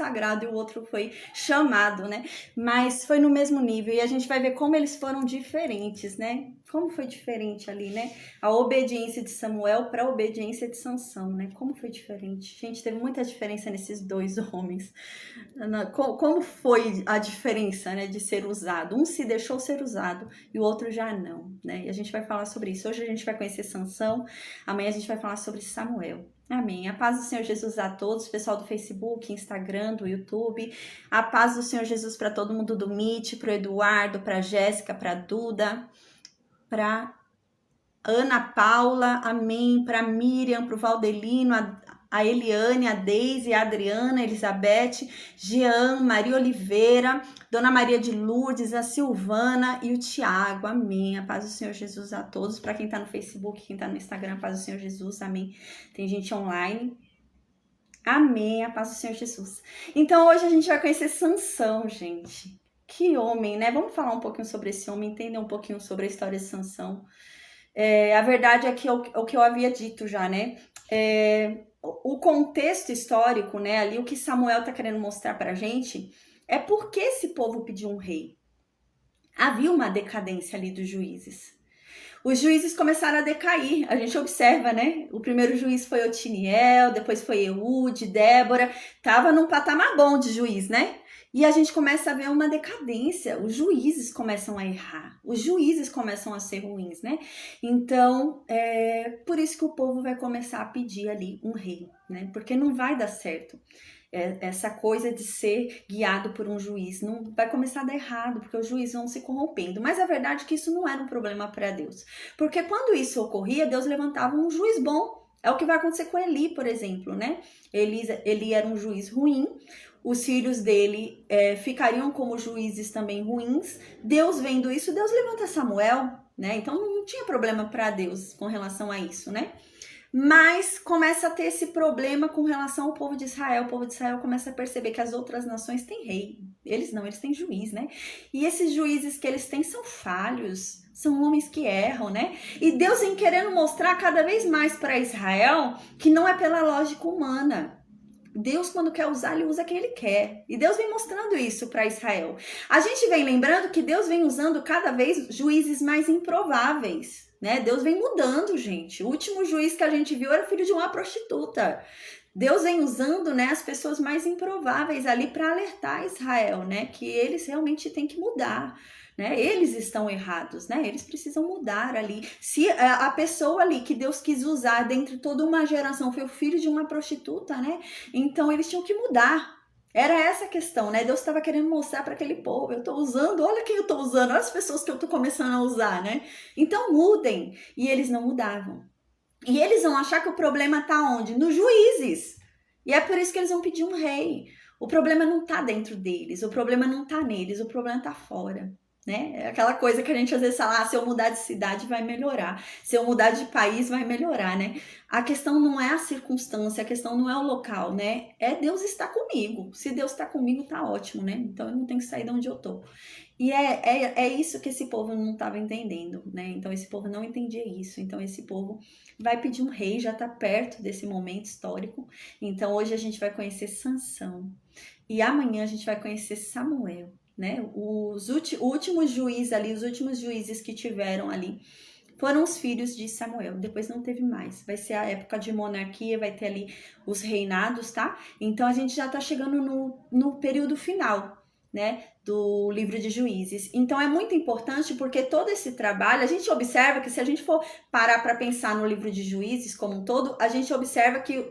consagrado e o outro foi chamado, né? Mas foi no mesmo nível, e a gente vai ver como eles foram diferentes, né? Como foi diferente ali, né? A obediência de Samuel para a obediência de Sansão, né? Como foi diferente. Gente, teve muita diferença nesses dois homens. Como foi a diferença, né, de ser usado? Um se deixou ser usado e o outro já não, né? E a gente vai falar sobre isso. Hoje a gente vai conhecer Sansão, amanhã a gente vai falar sobre Samuel. Amém. A paz do Senhor Jesus a todos, pessoal do Facebook, Instagram, do YouTube. A paz do Senhor Jesus para todo mundo do Meet, para o Eduardo, para a Jéssica, para a Duda, para Ana Paula, amém, para Miriam, para o Valdelino, a Eliane, a Deise, a Adriana, a Elizabeth, Jean, Maria Oliveira, Dona Maria de Lourdes, a Silvana e o Tiago, amém. A paz do Senhor Jesus a todos. Para quem está no Facebook, quem está no Instagram, a paz do Senhor Jesus, amém. Tem gente online. Amém, a paz do Senhor Jesus. Então hoje a gente vai conhecer Sansão, gente. Que homem, né? Vamos falar um pouquinho sobre esse homem, entender um pouquinho sobre a história de Sansão. A verdade é que o que eu havia dito já, né? O contexto histórico, né? Ali o que Samuel está querendo mostrar para a gente é por que esse povo pediu um rei. Havia uma decadência ali dos juízes. Os juízes começaram a decair, a gente observa, né? O primeiro juiz foi Otiniel, depois foi Eude, Débora, tava num patamar bom de juiz, né? E a gente começa a ver uma decadência, os juízes começam a errar, os juízes começam a ser ruins, né? Então, por isso que o povo vai começar a pedir ali um rei, né? Porque não vai dar certo. Essa coisa de ser guiado por um juiz não vai começar a dar errado, porque os juízes vão se corrompendo. Mas a verdade é que isso não era um problema para Deus, porque quando isso ocorria, Deus levantava um juiz bom. É o que vai acontecer com Eli, por exemplo, né? Eli era um juiz ruim, os filhos dele ficariam como juízes também ruins. Deus vendo isso, Deus levanta Samuel, né? Então não tinha problema para Deus com relação a isso, né? Mas começa a ter esse problema com relação ao povo de Israel. O povo de Israel começa a perceber que as outras nações têm rei. Eles não, eles têm juiz, né? E esses juízes que eles têm são falhos, são homens que erram, né? E Deus vem querendo mostrar cada vez mais para Israel que não é pela lógica humana. Deus, quando quer usar, ele usa quem ele quer. E Deus vem mostrando isso para Israel. A gente vem lembrando que Deus vem usando cada vez juízes mais improváveis, né? Deus vem mudando, gente. O último juiz que a gente viu era filho de uma prostituta. Deus vem usando, né, as pessoas mais improváveis ali para alertar Israel, né, que eles realmente têm que mudar. Né? Eles estão errados, né? Eles precisam mudar ali. Se a pessoa ali que Deus quis usar dentre toda uma geração foi o filho de uma prostituta, né? Então eles tinham que mudar. Era essa a questão, né? Deus estava querendo mostrar para aquele povo, eu estou usando, olha quem eu estou usando, olha as pessoas que eu estou começando a usar, né? Então mudem. E eles não mudavam. E eles vão achar que o problema está onde? Nos juízes. E é por isso que eles vão pedir um rei. O problema não está dentro deles, o problema não está neles, o problema está fora. Né? É aquela coisa que a gente às vezes fala, se eu mudar de cidade vai melhorar, se eu mudar de país vai melhorar, né? A questão não é a circunstância, a questão não é o local, né? É Deus estar comigo. Se Deus está comigo, tá ótimo, né? Então eu não tenho que sair de onde eu tô. E é isso que esse povo não estava entendendo, né? Então esse povo não entendia isso. Então esse povo vai pedir um rei, já está perto desse momento histórico. Então hoje a gente vai conhecer Sansão. E amanhã a gente vai conhecer Samuel. Né? O último juiz ali, os últimos juízes que tiveram ali foram os filhos de Samuel, depois não teve mais, vai ser a época de monarquia, vai ter ali os reinados, tá? Então a gente já tá chegando no período final, né, do livro de Juízes. Então é muito importante porque todo esse trabalho, a gente observa que se a gente for parar para pensar no livro de Juízes como um todo, a gente observa que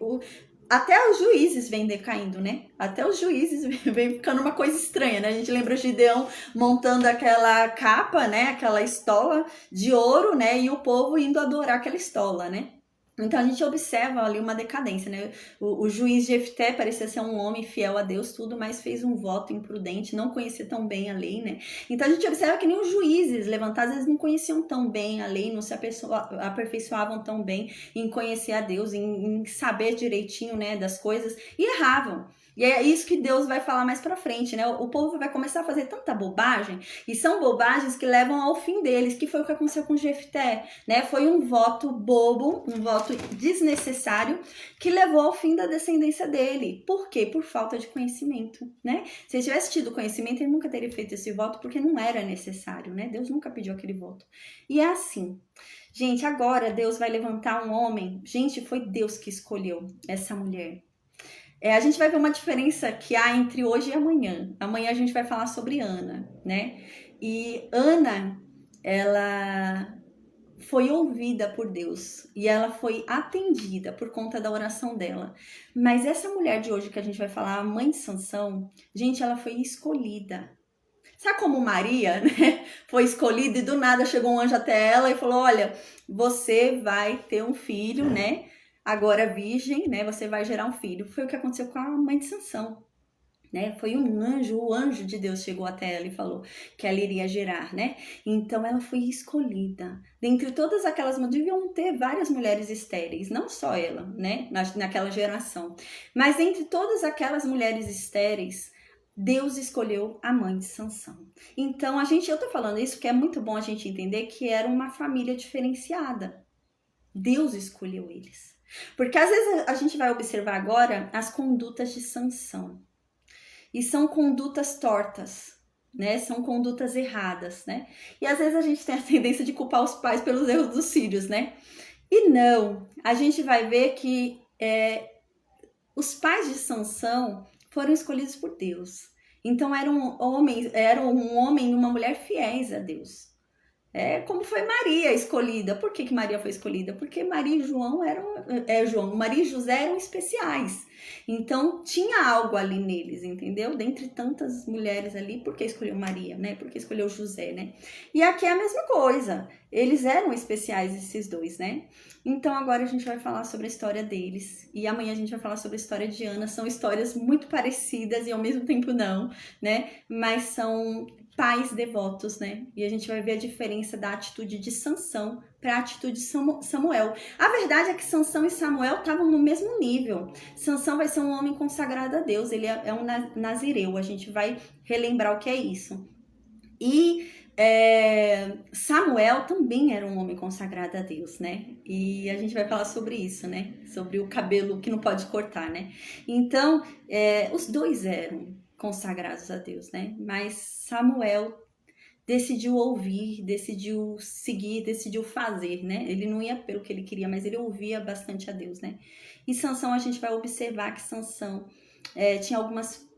até os juízes vêm decaindo, né? Até os juízes vem ficando uma coisa estranha, né? A gente lembra de Gideão montando aquela capa, né? Aquela estola de ouro, né? E o povo indo adorar aquela estola, né? Então a gente observa ali uma decadência, né? O juiz Jefté parecia ser um homem fiel a Deus, tudo, mas fez um voto imprudente, não conhecia tão bem a lei, né? Então a gente observa que nem os juízes levantados, às vezes não conheciam tão bem a lei, não se aperfeiçoavam tão bem em conhecer a Deus, em saber direitinho, né, das coisas, e erravam. E é isso que Deus vai falar mais pra frente, né? O povo vai começar a fazer tanta bobagem, e são bobagens que levam ao fim deles, que foi o que aconteceu com Jefté, né? Foi um voto bobo, um voto desnecessário, que levou ao fim da descendência dele. Por quê? Por falta de conhecimento, né? Se ele tivesse tido conhecimento, ele nunca teria feito esse voto, porque não era necessário, né? Deus nunca pediu aquele voto. E é assim. Gente, agora Deus vai levantar um homem. Gente, foi Deus que escolheu essa mulher. A gente vai ver uma diferença que há entre hoje e amanhã. Amanhã a gente vai falar sobre Ana, né? E Ana, ela foi ouvida por Deus e ela foi atendida por conta da oração dela. Mas essa mulher de hoje que a gente vai falar, a mãe de Sansão, gente, ela foi escolhida. Sabe como Maria, né? Foi escolhida e do nada chegou um anjo até ela e falou: olha, você vai ter um filho, né? Agora virgem, né? Você vai gerar um filho. Foi o que aconteceu com a mãe de Sansão, né? Foi um anjo, o anjo de Deus chegou até ela e falou que ela iria gerar, né? Então ela foi escolhida. Dentre todas aquelas, deviam ter várias mulheres estéreis, não só ela, né? Naquela geração. Mas entre todas aquelas mulheres estéreis, Deus escolheu a mãe de Sansão. Então eu tô falando isso porque é muito bom a gente entender que era uma família diferenciada. Deus escolheu eles. Porque às vezes a gente vai observar agora as condutas de Sansão. E são condutas tortas, né? São condutas erradas, né? E às vezes a gente tem a tendência de culpar os pais pelos erros dos filhos, né? E não, a gente vai ver que os pais de Sansão foram escolhidos por Deus. Então eram um homem e uma mulher fiéis a Deus. Como foi Maria escolhida. Por que Maria foi escolhida? Porque Maria e João Maria e José eram especiais. Então tinha algo ali neles, entendeu? Dentre tantas mulheres ali, por que escolheu Maria, né? Por que escolheu José, né? E aqui é a mesma coisa. Eles eram especiais, esses dois, né? Então agora a gente vai falar sobre a história deles. E amanhã a gente vai falar sobre a história de Ana. São histórias muito parecidas e ao mesmo tempo não, né? Mas são pais devotos, né? E a gente vai ver a diferença da atitude de Sansão para a atitude de Samuel. A verdade é que Sansão e Samuel estavam no mesmo nível. Sansão vai ser um homem consagrado a Deus, ele é um nazireu. A gente vai relembrar o que é isso. E Samuel também era um homem consagrado a Deus, né? E a gente vai falar sobre isso, né? Sobre o cabelo que não pode cortar, né? Então, os dois eram consagrados a Deus, né? Mas Samuel decidiu ouvir, decidiu seguir, decidiu fazer, né? Ele não ia pelo que ele queria, mas ele ouvia bastante a Deus, né? E Sansão, a gente vai observar que Sansão tinha algumas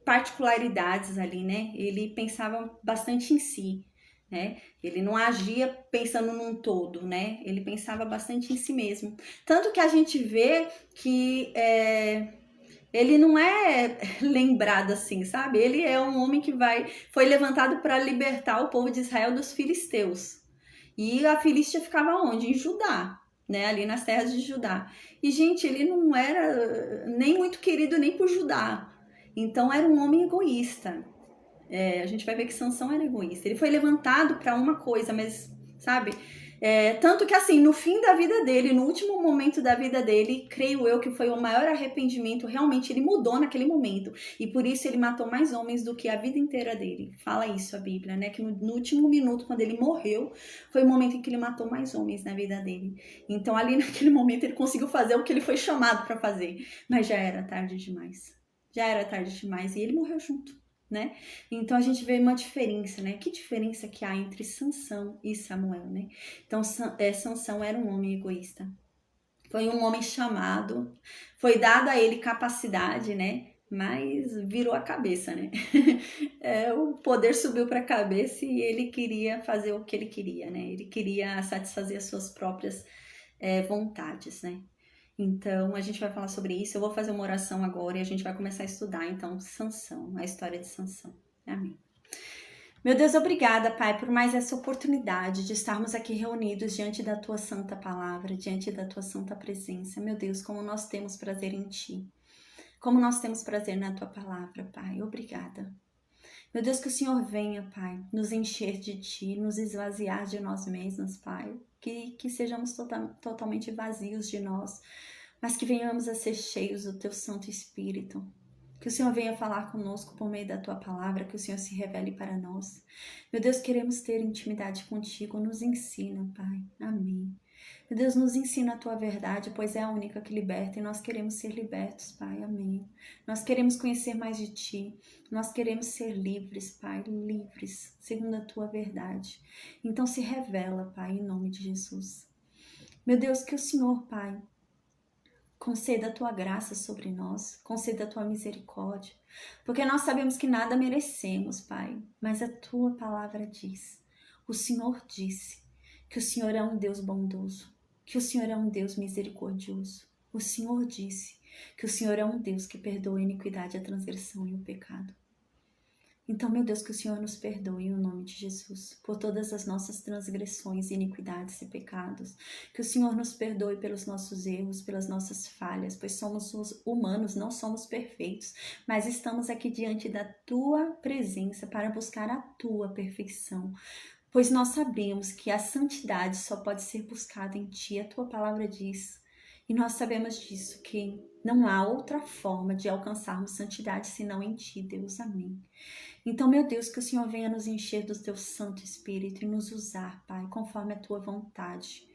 particularidades ali, né? Ele pensava bastante em si, né? Ele não agia pensando num todo, né? Ele pensava bastante em si mesmo. Tanto que a gente vê que ele não é lembrado assim, sabe? Ele é um homem que foi levantado para libertar o povo de Israel dos filisteus. E a Filístia ficava onde? Em Judá, né? Ali nas terras de Judá. E, gente, ele não era nem muito querido nem por Judá. Então, era um homem egoísta. A gente vai ver que Sansão era egoísta. Ele foi levantado para uma coisa, mas, sabe? Tanto que, assim, no fim da vida dele, no último momento da vida dele, creio eu que foi o maior arrependimento. Realmente, ele mudou naquele momento. E por isso ele matou mais homens do que a vida inteira dele. Fala isso a Bíblia, né? Que no último minuto, quando ele morreu, foi o momento em que ele matou mais homens na vida dele. Então, ali naquele momento, ele conseguiu fazer o que ele foi chamado para fazer. Mas já era tarde demais. Já era tarde demais. E ele morreu junto, né? Então a gente vê uma diferença, né? Que diferença que há entre Sansão e Samuel, né? Então Sansão era um homem egoísta. Foi um homem chamado, foi dada a ele capacidade, né? Mas virou a cabeça, né? O poder subiu para a cabeça e ele queria fazer o que ele queria, né? Ele queria satisfazer as suas próprias vontades, né? Então, a gente vai falar sobre isso. Eu vou fazer uma oração agora e a gente vai começar a estudar, então, Sansão, a história de Sansão. Amém. Meu Deus, obrigada, Pai, por mais essa oportunidade de estarmos aqui reunidos diante da Tua santa palavra, diante da Tua santa presença. Meu Deus, como nós temos prazer em Ti. Como nós temos prazer na Tua palavra, Pai. Obrigada. Meu Deus, que o Senhor venha, Pai, nos encher de Ti, nos esvaziar de nós mesmos, Pai. Que sejamos totalmente vazios de nós, mas que venhamos a ser cheios do Teu Santo Espírito. Que o Senhor venha falar conosco por meio da Tua palavra, que o Senhor se revele para nós. Meu Deus, queremos ter intimidade contigo, nos ensina, Pai. Amém. Meu Deus, nos ensina a Tua verdade, pois é a única que liberta e nós queremos ser libertos, Pai. Amém. Nós queremos conhecer mais de Ti. Nós queremos ser livres, Pai, livres, segundo a Tua verdade. Então se revela, Pai, em nome de Jesus. Meu Deus, que o Senhor, Pai, conceda a Tua graça sobre nós, conceda a Tua misericórdia, porque nós sabemos que nada merecemos, Pai, mas a Tua palavra diz, o Senhor disse, que o Senhor é um Deus bondoso, que o Senhor é um Deus misericordioso. O Senhor disse que o Senhor é um Deus que perdoa a iniquidade, a transgressão e o pecado. Então, meu Deus, que o Senhor nos perdoe em nome de Jesus, por todas as nossas transgressões, iniquidades e pecados. Que o Senhor nos perdoe pelos nossos erros, pelas nossas falhas, pois somos humanos, não somos perfeitos, mas estamos aqui diante da Tua presença para buscar a Tua perfeição. Pois nós sabemos que a santidade só pode ser buscada em Ti, a Tua palavra diz. E nós sabemos disso, que não há outra forma de alcançarmos santidade senão em Ti, Deus. Amém. Então, meu Deus, que o Senhor venha nos encher do Teu Santo Espírito e nos usar, Pai, conforme a Tua vontade.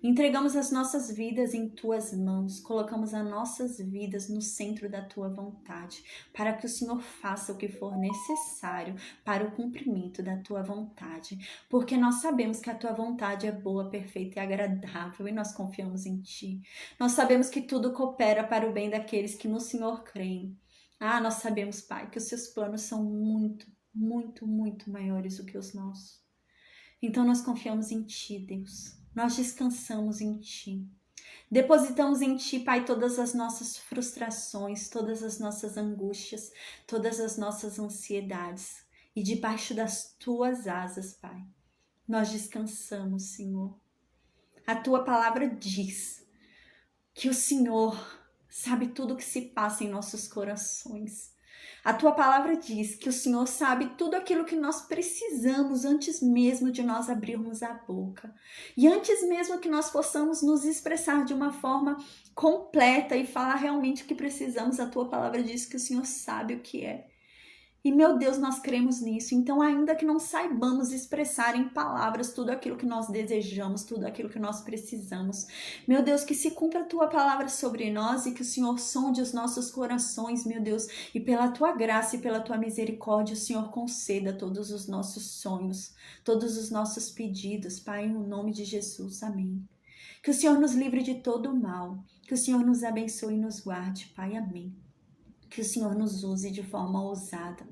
Entregamos as nossas vidas em Tuas mãos, colocamos as nossas vidas no centro da Tua vontade, para que o Senhor faça o que for necessário para o cumprimento da Tua vontade, porque nós sabemos que a Tua vontade é boa, perfeita e agradável e nós confiamos em Ti. Nós sabemos que tudo coopera para o bem daqueles que no Senhor creem. Nós sabemos, Pai, que os Seus planos são muito, muito, muito maiores do que os nossos. Então nós confiamos em Ti, Deus. Nós descansamos em Ti. Depositamos em Ti, Pai, todas as nossas frustrações, todas as nossas angústias, todas as nossas ansiedades. E debaixo das Tuas asas, Pai, nós descansamos, Senhor. A Tua palavra diz que o Senhor sabe tudo o que se passa em nossos corações. A Tua palavra diz que o Senhor sabe tudo aquilo que nós precisamos antes mesmo de nós abrirmos a boca. E antes mesmo que nós possamos nos expressar de uma forma completa e falar realmente o que precisamos, a Tua palavra diz que o Senhor sabe o que é. E, meu Deus, nós cremos nisso. Então, ainda que não saibamos expressar em palavras tudo aquilo que nós desejamos, tudo aquilo que nós precisamos, meu Deus, que se cumpra a Tua palavra sobre nós e que o Senhor sonde os nossos corações, meu Deus, e pela Tua graça e pela Tua misericórdia, o Senhor conceda todos os nossos sonhos, todos os nossos pedidos, Pai, em nome de Jesus. Amém. Que o Senhor nos livre de todo o mal, que o Senhor nos abençoe e nos guarde, Pai. Amém. Que o Senhor nos use de forma ousada,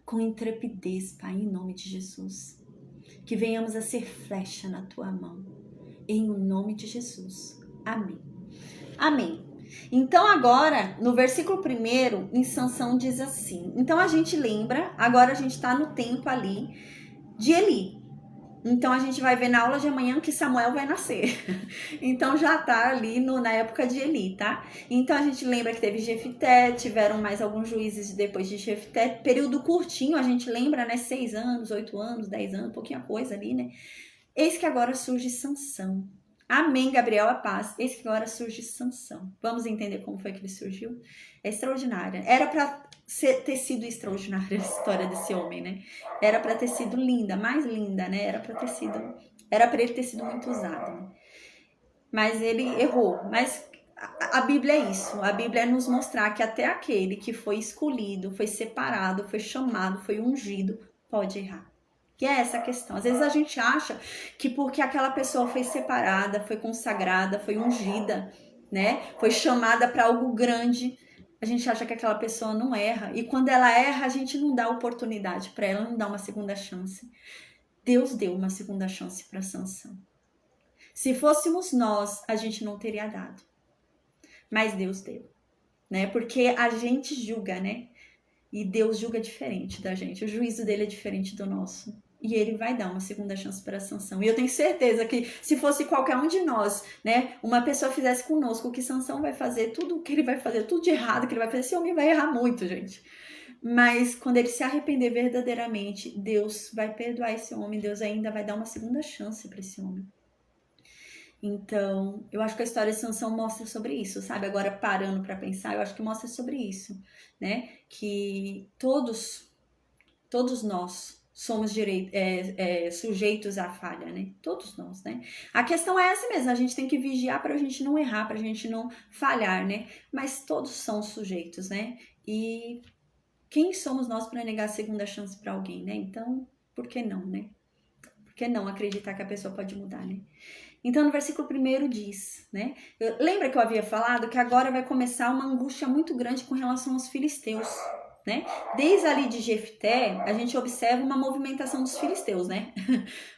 com intrepidez, Pai, em nome de Jesus. Que venhamos a ser flecha na Tua mão, em nome de Jesus. Amém. Amém. Então agora, no versículo 1, em Sansão diz assim, então a gente lembra, agora a gente está no tempo ali de Eli. Então a gente vai ver na aula de amanhã que Samuel vai nascer. Então já tá ali na época de Eli, tá? Então a gente lembra que teve Jefité, tiveram mais alguns juízes depois de Jefité, período curtinho, a gente lembra, né? 6 anos, 8 anos, 10 anos, pouquinha coisa ali, né? Eis que agora surge Sansão. Amém, Gabriel, a paz. Eis que agora surge Sansão. Vamos entender como foi que ele surgiu? É extraordinária. Era para ter sido extraordinária a história desse homem, né? Era para ter sido linda, mais linda, né? Era para ele ter sido muito usado, né? Mas ele errou. Mas a Bíblia é isso. A Bíblia é nos mostrar que até aquele que foi escolhido, foi separado, foi chamado, foi ungido, pode errar. Que é essa questão. Às vezes a gente acha que porque aquela pessoa foi separada, foi consagrada, foi ungida, né? Foi chamada para algo grande, a gente acha que aquela pessoa não erra. E quando ela erra, a gente não dá oportunidade para ela, não dá uma segunda chance. Deus deu uma segunda chance para Sansão. Se fôssemos nós, a gente não teria dado. Mas Deus deu, né? Porque a gente julga, né? E Deus julga diferente da gente. O juízo dele é diferente do nosso. E ele vai dar uma segunda chance para Sansão. E eu tenho certeza que se fosse qualquer um de nós, né, uma pessoa fizesse conosco o que Sansão vai fazer, tudo o que ele vai fazer, tudo de errado que ele vai fazer, esse homem vai errar muito, gente. Mas quando ele se arrepender verdadeiramente, Deus vai perdoar esse homem, Deus ainda vai dar uma segunda chance para esse homem. Então, eu acho que a história de Sansão mostra sobre isso, sabe? Agora parando para pensar, eu acho que mostra sobre isso, né? Que todos nós somos sujeitos à falha, né? Todos nós, né? A questão é essa mesmo, a gente tem que vigiar para a gente não errar, para a gente não falhar, né? Mas todos são sujeitos, né? E quem somos nós para negar a segunda chance para alguém, né? Então, por que não, né? Por que não acreditar que a pessoa pode mudar, né? Então, no versículo 1 diz, né? Lembra que eu havia falado que agora vai começar uma angústia muito grande com relação aos filisteus, né? Desde ali de Jefté, a gente observa uma movimentação dos filisteus, né?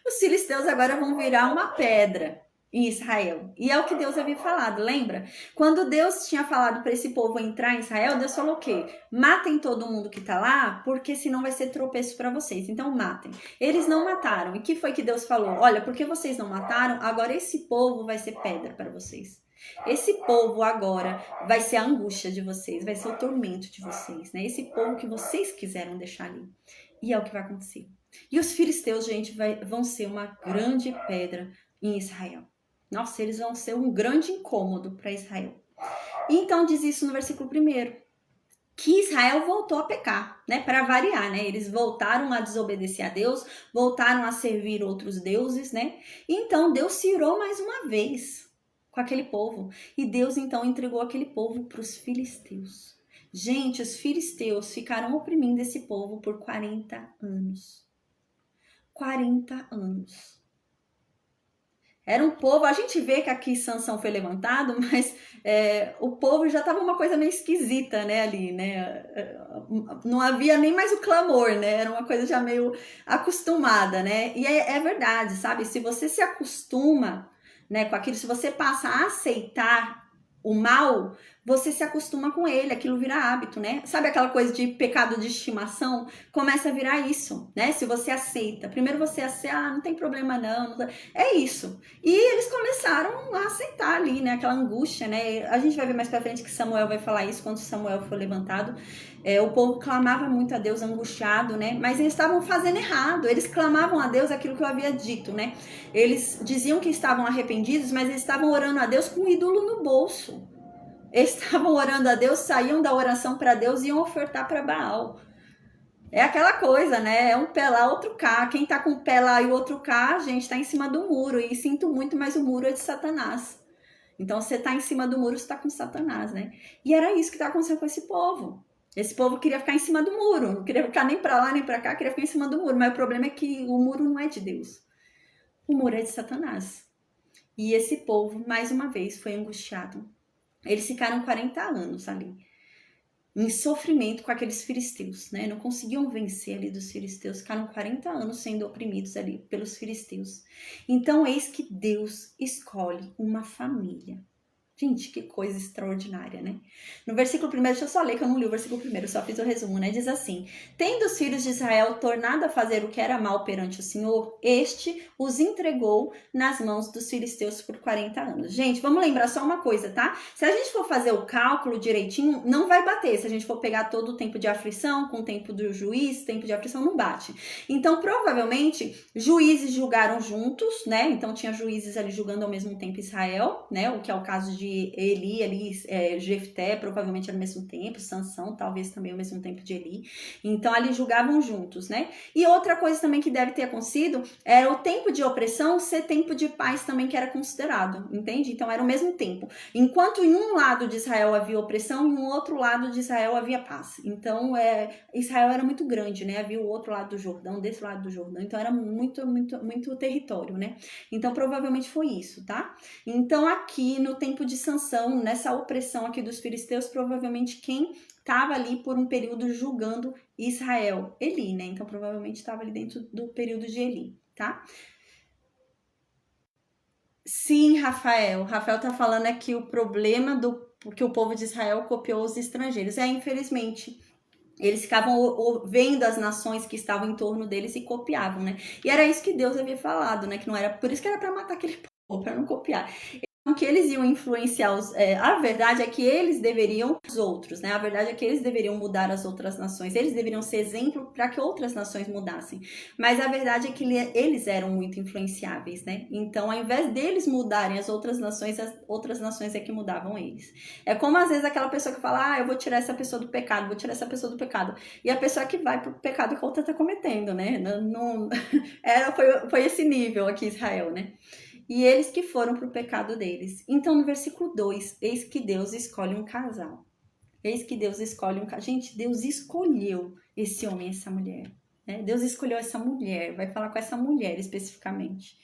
Os filisteus agora vão virar uma pedra em Israel. E é o que Deus havia falado, lembra? Quando Deus tinha falado para esse povo entrar em Israel, Deus falou o quê? Matem todo mundo que tá lá, porque senão vai ser tropeço para vocês. Então matem. Eles não mataram. E o que foi que Deus falou? Olha, porque vocês não mataram, agora esse povo vai ser pedra para vocês. Esse povo agora vai ser a angústia de vocês, vai ser o tormento de vocês, né? Esse povo que vocês quiseram deixar ali. E é o que vai acontecer. E os filisteus, gente, vão ser uma grande pedra em Israel. Nossa, eles vão ser um grande incômodo para Israel. Então diz isso no versículo 1, que Israel voltou a pecar, né? Para variar, né? Eles voltaram a desobedecer a Deus, voltaram a servir outros deuses, né? E então Deus se irou mais uma vez com aquele povo. E Deus então entregou aquele povo para os filisteus. Gente, os filisteus ficaram oprimindo esse povo por 40 anos. 40 anos. Era um povo, a gente vê que aqui Sansão foi levantado, mas o povo já estava uma coisa meio esquisita, né, ali, né? Não havia nem mais o clamor, né? Era uma coisa já meio acostumada, né? E é verdade, sabe? Se você se acostuma, né, com aquilo, se você passa a aceitar o mal, você se acostuma com ele, aquilo vira hábito, né? Sabe aquela coisa de pecado de estimação? Começa a virar isso, né? Se você aceita. Primeiro você aceita, não tem problema não. É isso. E eles começaram a aceitar ali, né? Aquela angústia, né? A gente vai ver mais pra frente que Samuel vai falar isso quando Samuel for levantado. O povo clamava muito a Deus angustiado, né? Mas eles estavam fazendo errado. Eles clamavam a Deus aquilo que eu havia dito, né? Eles diziam que estavam arrependidos, mas eles estavam orando a Deus com um ídolo no bolso. Eles estavam orando a Deus, saíam da oração para Deus e iam ofertar para Baal. É aquela coisa, né? É um pé lá, outro cá. Quem tá com um pé lá e o outro cá, gente, tá em cima do muro. E sinto muito, mas o muro é de Satanás. Então, você tá em cima do muro, você tá com Satanás, né? E era isso que tá acontecendo com esse povo. Esse povo queria ficar em cima do muro. Não queria ficar nem pra lá, nem pra cá. Queria ficar em cima do muro. Mas o problema é que o muro não é de Deus. O muro é de Satanás. E esse povo, mais uma vez, foi angustiado. Eles ficaram 40 anos ali, em sofrimento com aqueles filisteus, né? Não conseguiam vencer ali dos filisteus, ficaram 40 anos sendo oprimidos ali pelos filisteus. Então, eis que Deus escolhe uma família. Gente, que coisa extraordinária, né? No versículo 1, deixa eu só ler que eu não li o versículo 1, só fiz o resumo, né? Diz assim: tendo os filhos de Israel tornado a fazer o que era mal perante o Senhor, este os entregou nas mãos dos filisteus por 40 anos. Gente, vamos lembrar só uma coisa, tá? Se a gente for fazer o cálculo direitinho, não vai bater. Se a gente for pegar todo o tempo de aflição com o tempo do juiz, tempo de aflição não bate. Então, provavelmente, juízes julgaram juntos, né? Então, tinha juízes ali julgando ao mesmo tempo Israel, né? O que é o caso de Eli, Jefté, provavelmente ao mesmo tempo, Sansão, talvez também ao mesmo tempo de Eli. Então, ali julgavam juntos, né? E outra coisa também que deve ter acontecido era o tempo de opressão ser tempo de paz também que era considerado, entende? Então, era o mesmo tempo. Enquanto em um lado de Israel havia opressão, em um outro lado de Israel havia paz. Então, Israel era muito grande, né? Havia o outro lado do Jordão, desse lado do Jordão. Então, era muito, muito, muito território, né? Então, provavelmente foi isso, tá? Então, aqui no tempo de Sansão, nessa opressão aqui dos filisteus, provavelmente quem estava ali por um período julgando Israel? Eli, né? Então, provavelmente estava ali dentro do período de Eli, tá? Sim, Rafael. Rafael tá falando aqui o problema que o povo de Israel copiou os estrangeiros. Infelizmente, eles ficavam vendo as nações que estavam em torno deles e copiavam, né? E era isso que Deus havia falado, né? Que não era, por isso que era para matar aquele povo, para não copiar. que eles iam influenciar a verdade é que eles deveriam os outros, né? A verdade é que eles deveriam mudar as outras nações, eles deveriam ser exemplo para que outras nações mudassem. Mas a verdade é que eles eram muito influenciáveis, né? Então, ao invés deles mudarem as outras nações é que mudavam eles. É como às vezes aquela pessoa que fala: eu vou tirar essa pessoa do pecado, vou tirar essa pessoa do pecado. E a pessoa que vai pro pecado que a outra tá cometendo, né? Foi esse nível aqui em Israel, né? E eles que foram para o pecado deles. Então, no versículo 2, eis que Deus escolhe um casal. Eis que Deus escolhe um casal. Gente, Deus escolheu esse homem e essa mulher. Né? Deus escolheu essa mulher. Vai falar com essa mulher especificamente.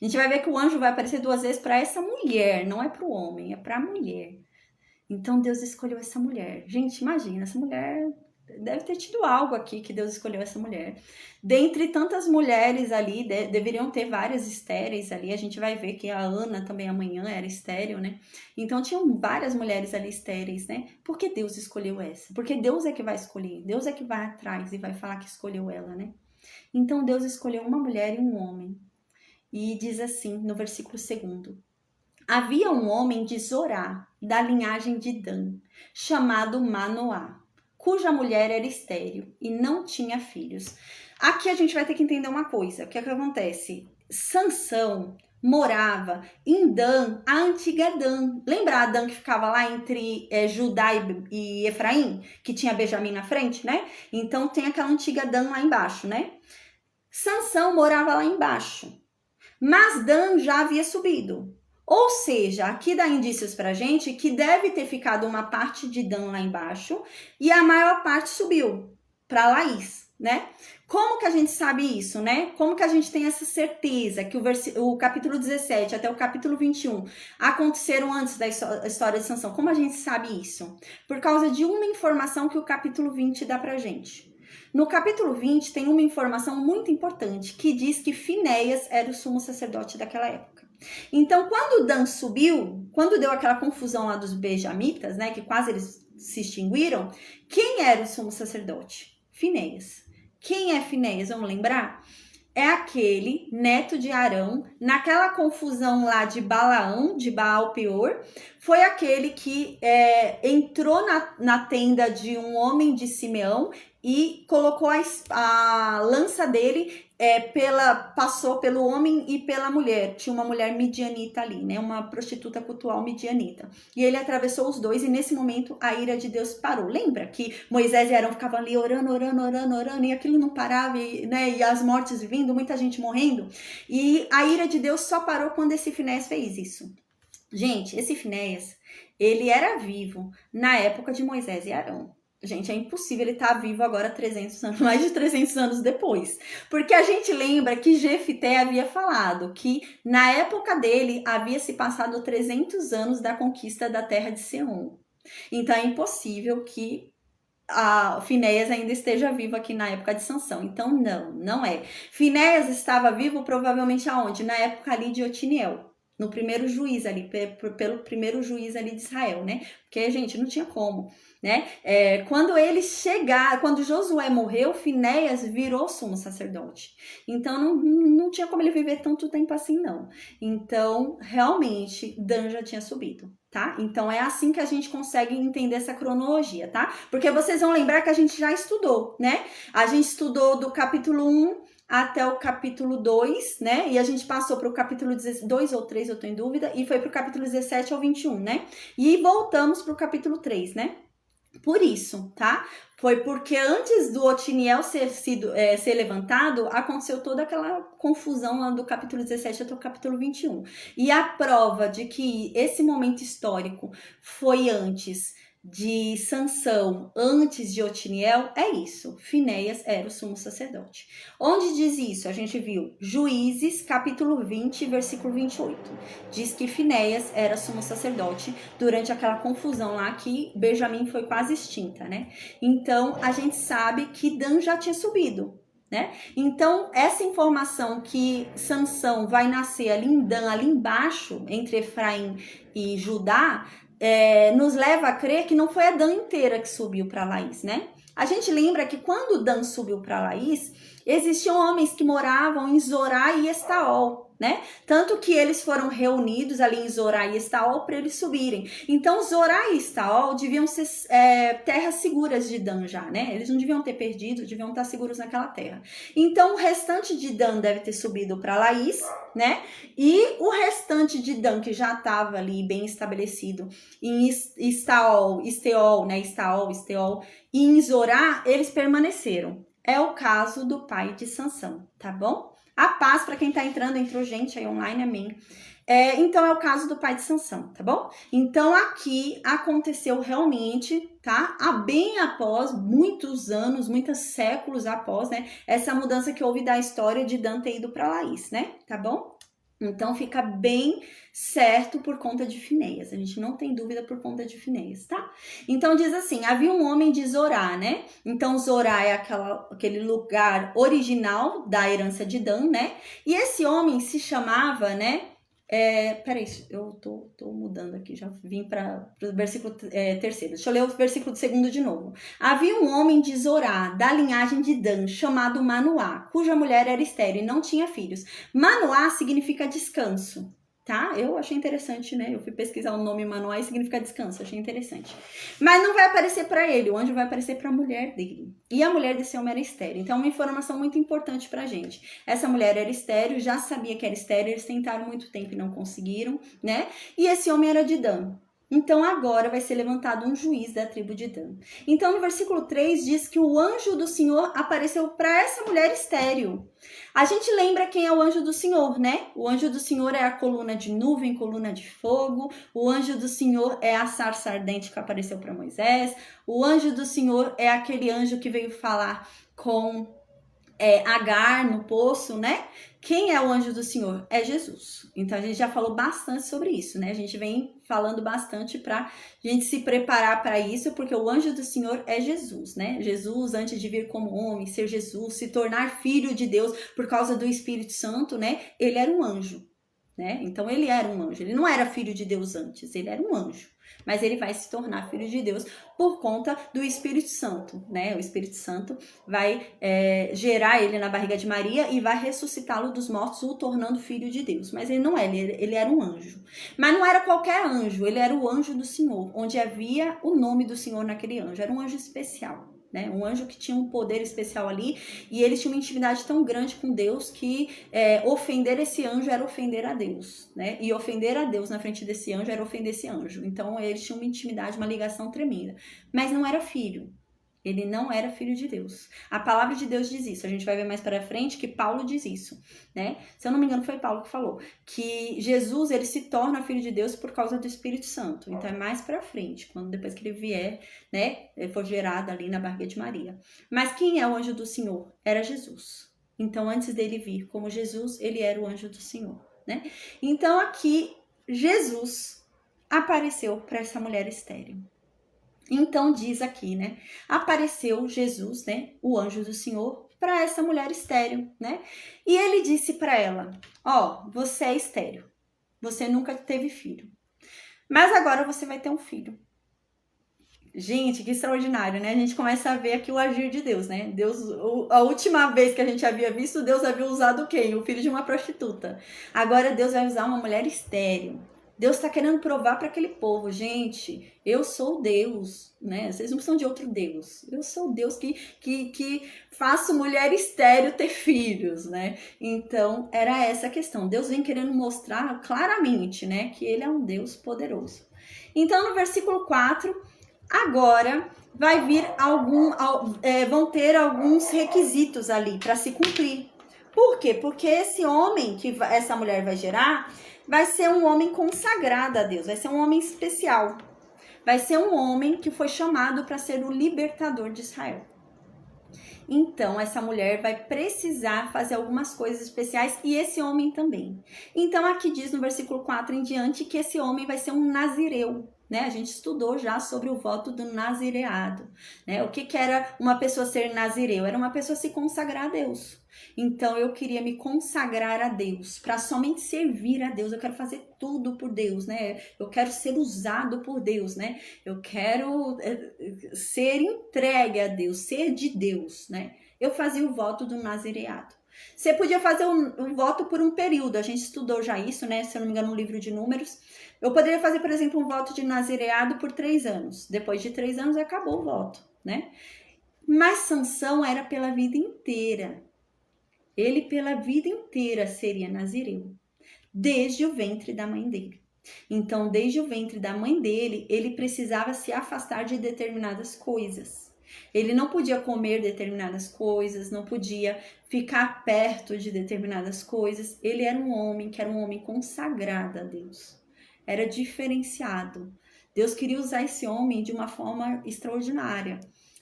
A gente vai ver que o anjo vai aparecer 2 vezes para essa mulher. Não é para o homem, é para a mulher. Então, Deus escolheu essa mulher. Gente, imagina, essa mulher... Deve ter tido algo aqui que Deus escolheu essa mulher. Dentre tantas mulheres ali, deveriam ter várias estéreis ali. A gente vai ver que a Ana também amanhã era estéril, né? Então tinham várias mulheres ali estéreis, né? Por que Deus escolheu essa? Porque Deus é que vai escolher. Deus é que vai atrás e vai falar que escolheu ela, né? Então Deus escolheu uma mulher e um homem. E diz assim no versículo 2: havia um homem de Zorá, da linhagem de Dan, chamado Manoá, cuja mulher era estéril e não tinha filhos. Aqui a gente vai ter que entender uma coisa. O que é que acontece? Sansão morava em Dan, a antiga Dan. Lembra a Dan que ficava lá entre Judá e Efraim? Que tinha Benjamim na frente, né? Então tem aquela antiga Dan lá embaixo, né? Sansão morava lá embaixo. Mas Dan já havia subido. Ou seja, aqui dá indícios pra gente que deve ter ficado uma parte de Dan lá embaixo e a maior parte subiu para Laís, né? Como que a gente sabe isso, né? Como que a gente tem essa certeza que o capítulo 17 até o capítulo 21 aconteceram antes da história de Sansão? Como a gente sabe isso? Por causa de uma informação que o capítulo 20 dá pra gente. No capítulo 20 tem uma informação muito importante que diz que Finéias era o sumo sacerdote daquela época. Então, quando Dan subiu, quando deu aquela confusão lá dos benjamitas, né, que quase eles se extinguiram, quem era o sumo sacerdote? Finéias. Quem é Finéias? Vamos lembrar? É aquele neto de Arão, naquela confusão lá de Balaão, de Baal Peor, foi aquele que entrou na tenda de um homem de Simeão e colocou a lança dele, passou pelo homem e pela mulher. Tinha uma mulher midianita ali, né? Uma prostituta cultual midianita. E ele atravessou os dois e nesse momento a ira de Deus parou. Lembra que Moisés e Arão ficavam ali orando e aquilo não parava, né? E as mortes vindo, muita gente morrendo. E a ira de Deus só parou quando esse Finéias fez isso. Gente, esse Finéias, ele era vivo na época de Moisés e Arão. Gente, é impossível ele estar vivo agora 300 anos, mais de 300 anos depois. Porque a gente lembra que Jefté havia falado que na época dele havia se passado 300 anos da conquista da terra de Seom. Então é impossível que a Finéias ainda esteja vivo aqui na época de Sansão. Então não é. Finéias estava vivo provavelmente aonde? Na época ali de Otiniel. No primeiro juiz ali, pelo primeiro juiz ali de Israel, né? Porque, gente, não tinha como, né? Quando ele chegar, quando Josué morreu, Finéias virou sumo sacerdote. Então, não tinha como ele viver tanto tempo assim, não. Então, realmente, Dan já tinha subido, tá? Então, é assim que a gente consegue entender essa cronologia, tá? Porque vocês vão lembrar que a gente já estudou, né? A gente estudou do capítulo 1 até o capítulo 2, né? E a gente passou para o capítulo 2 ou 3, eu tô em dúvida, e foi para o capítulo 17 ao 21, né? E voltamos para o capítulo 3, né? Por isso, tá? Foi porque antes do Otiniel ser levantado, aconteceu toda aquela confusão lá do capítulo 17 até o capítulo 21. E a prova de que esse momento histórico foi antes de Sansão, antes de Otiniel, é isso. Finéias era o sumo sacerdote. Onde diz isso? A gente viu Juízes, capítulo 20, versículo 28. Diz que Finéias era sumo sacerdote durante aquela confusão lá que Benjamim foi quase extinta, né? Então, a gente sabe que Dan já tinha subido, né? Então, essa informação que Sansão vai nascer ali em Dan, ali embaixo, entre Efraim e Judá, nos leva a crer que não foi a Dan inteira que subiu para Laís, né? A gente lembra que quando Dan subiu para Laís, existiam homens que moravam em Zorá e Estaol. né? Tanto que eles foram reunidos ali em Zorá e Estaol para eles subirem. Então, Zorá e Estaol deviam ser terras seguras de Dan já, né? Eles não deviam ter perdido, deviam estar seguros naquela terra. Então, o restante de Dan deve ter subido para Laís, né? E o restante de Dan, que já estava ali bem estabelecido em Estaol, e em Zorá, eles permaneceram. É o caso do pai de Sansão, tá bom? A paz para quem tá entrando, entrou gente aí online, amém. Então é o caso do pai de Sansão, tá bom? Então aqui aconteceu realmente, tá? Bem após, muitos anos, muitos séculos após, né? Essa mudança que houve da história de Dan ter ido para Laís, né? Tá bom? Então fica bem certo por conta de Finéias. A gente não tem dúvida por conta de Finéias, tá? Então diz assim, havia um homem de Zorá, né? Então Zorá é aquele lugar original da herança de Dan, né? E esse homem se chamava, né? Peraí, eu tô mudando aqui, já vim para o versículo 3º. Deixa eu ler o versículo 2º de novo. Havia um homem de Zorá, da linhagem de Dan, chamado Manoá, cuja mulher era estéril e não tinha filhos. Manoá significa descanso, tá? Eu achei interessante, né? Eu fui pesquisar o nome Manoá e significa descanso, achei interessante. Mas não vai aparecer para ele, o anjo vai aparecer para a mulher dele. E a mulher desse homem era estéril. Então, uma informação muito importante pra gente. Essa mulher era estéril, já sabia que era estéril, eles tentaram muito tempo e não conseguiram, né? E esse homem era de Dan. Então, agora vai ser levantado um juiz da tribo de Dan. Então, no versículo 3 diz que o anjo do Senhor apareceu para essa mulher estéril. A gente lembra quem é o anjo do Senhor, né? O anjo do Senhor é a coluna de nuvem, coluna de fogo. O anjo do Senhor é a sarça ardente que apareceu para Moisés. O anjo do Senhor é aquele anjo que veio falar com Agar no poço, né? Quem é o anjo do Senhor? É Jesus. Então a gente já falou bastante sobre isso, né? A gente vem falando bastante pra gente se preparar para isso, porque o anjo do Senhor é Jesus, né? Jesus, antes de vir como homem, ser Jesus, se tornar filho de Deus por causa do Espírito Santo, né? Ele era um anjo, né? Então ele era um anjo. Ele não era filho de Deus antes, ele era um anjo. Mas ele vai se tornar filho de Deus por conta do Espírito Santo, né? O Espírito Santo vai gerar ele na barriga de Maria e vai ressuscitá-lo dos mortos, o tornando filho de Deus. Mas ele não é, ele era um anjo. Mas não era qualquer anjo, ele era o anjo do Senhor, onde havia o nome do Senhor naquele anjo. Era um anjo especial, né? Um anjo que tinha um poder especial ali, e ele tinha uma intimidade tão grande com Deus que ofender esse anjo era ofender a Deus, né? E ofender a Deus na frente desse anjo era ofender esse anjo. Então eles tinham uma intimidade, uma ligação tremenda. Mas não era filho. Ele não era filho de Deus. A palavra de Deus diz isso. A gente vai ver mais para frente que Paulo diz isso, né? Se eu não me engano, foi Paulo que falou que Jesus, ele se torna filho de Deus por causa do Espírito Santo. Então é mais para frente, quando depois que ele vier, né, ele for gerado ali na barriga de Maria. Mas quem é o anjo do Senhor? Era Jesus. Então antes dele vir como Jesus, ele era o anjo do Senhor, né? Então aqui Jesus apareceu para essa mulher estéril. Então diz aqui, né? Apareceu Jesus, né? O anjo do Senhor para essa mulher estéril, né? E ele disse para ela: você é estéril. Você nunca teve filho. Mas agora você vai ter um filho. Gente, que extraordinário, né? A gente começa a ver aqui o agir de Deus, né? Deus, a última vez que a gente havia visto, Deus havia usado quem? O filho de uma prostituta. Agora Deus vai usar uma mulher estéril. Deus está querendo provar para aquele povo, gente, eu sou Deus, né? Vocês não precisam de outro Deus. Eu sou Deus que faço mulher estéril ter filhos, né? Então, era essa a questão. Deus vem querendo mostrar claramente, né? Que ele é um Deus poderoso. Então, no versículo 4, agora vai vir vão ter alguns requisitos ali para se cumprir. Por quê? Porque esse homem que essa mulher vai gerar vai ser um homem consagrado a Deus, vai ser um homem especial. Vai ser um homem que foi chamado para ser o libertador de Israel. Então, essa mulher vai precisar fazer algumas coisas especiais e esse homem também. Então, aqui diz no versículo 4 em diante que esse homem vai ser um nazireu, né? A gente estudou já sobre o voto do nazireado, né? O que era uma pessoa ser nazireu? Era uma pessoa se consagrar a Deus. Então, eu queria me consagrar a Deus, para somente servir a Deus. Eu quero fazer tudo por Deus, né? Eu quero ser usado por Deus, né? Eu quero ser entregue a Deus, ser de Deus, né? Eu fazia o voto do nazireado. Você podia fazer um voto por um período, a gente estudou já isso, né? Se eu não me engano, no livro de Números. Eu poderia fazer, por exemplo, um voto de nazireado por 3 anos. Depois de 3 anos, acabou o voto, né? Mas Sansão era pela vida inteira. Ele pela vida inteira seria nazireu, desde o ventre da mãe dele. Então, desde o ventre da mãe dele, ele precisava se afastar de determinadas coisas. Ele não podia comer determinadas coisas, não podia ficar perto de determinadas coisas. Ele era um homem que era um homem consagrado a Deus. Era diferenciado. Deus queria usar esse homem de uma forma extraordinária.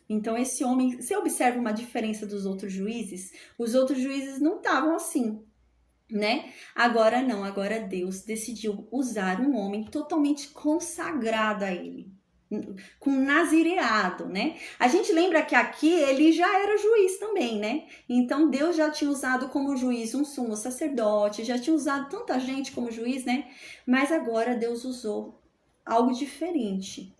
Então, esse homem, você observa uma diferença dos outros juízes? Os outros juízes não estavam assim, né? Agora não, agora Deus decidiu usar um homem totalmente consagrado a ele, com nazireado, né? A gente lembra que aqui ele já era juiz também, né? Então Deus já tinha usado como juiz um sumo sacerdote, já tinha usado tanta gente como juiz, né? Mas agora Deus usou algo diferente,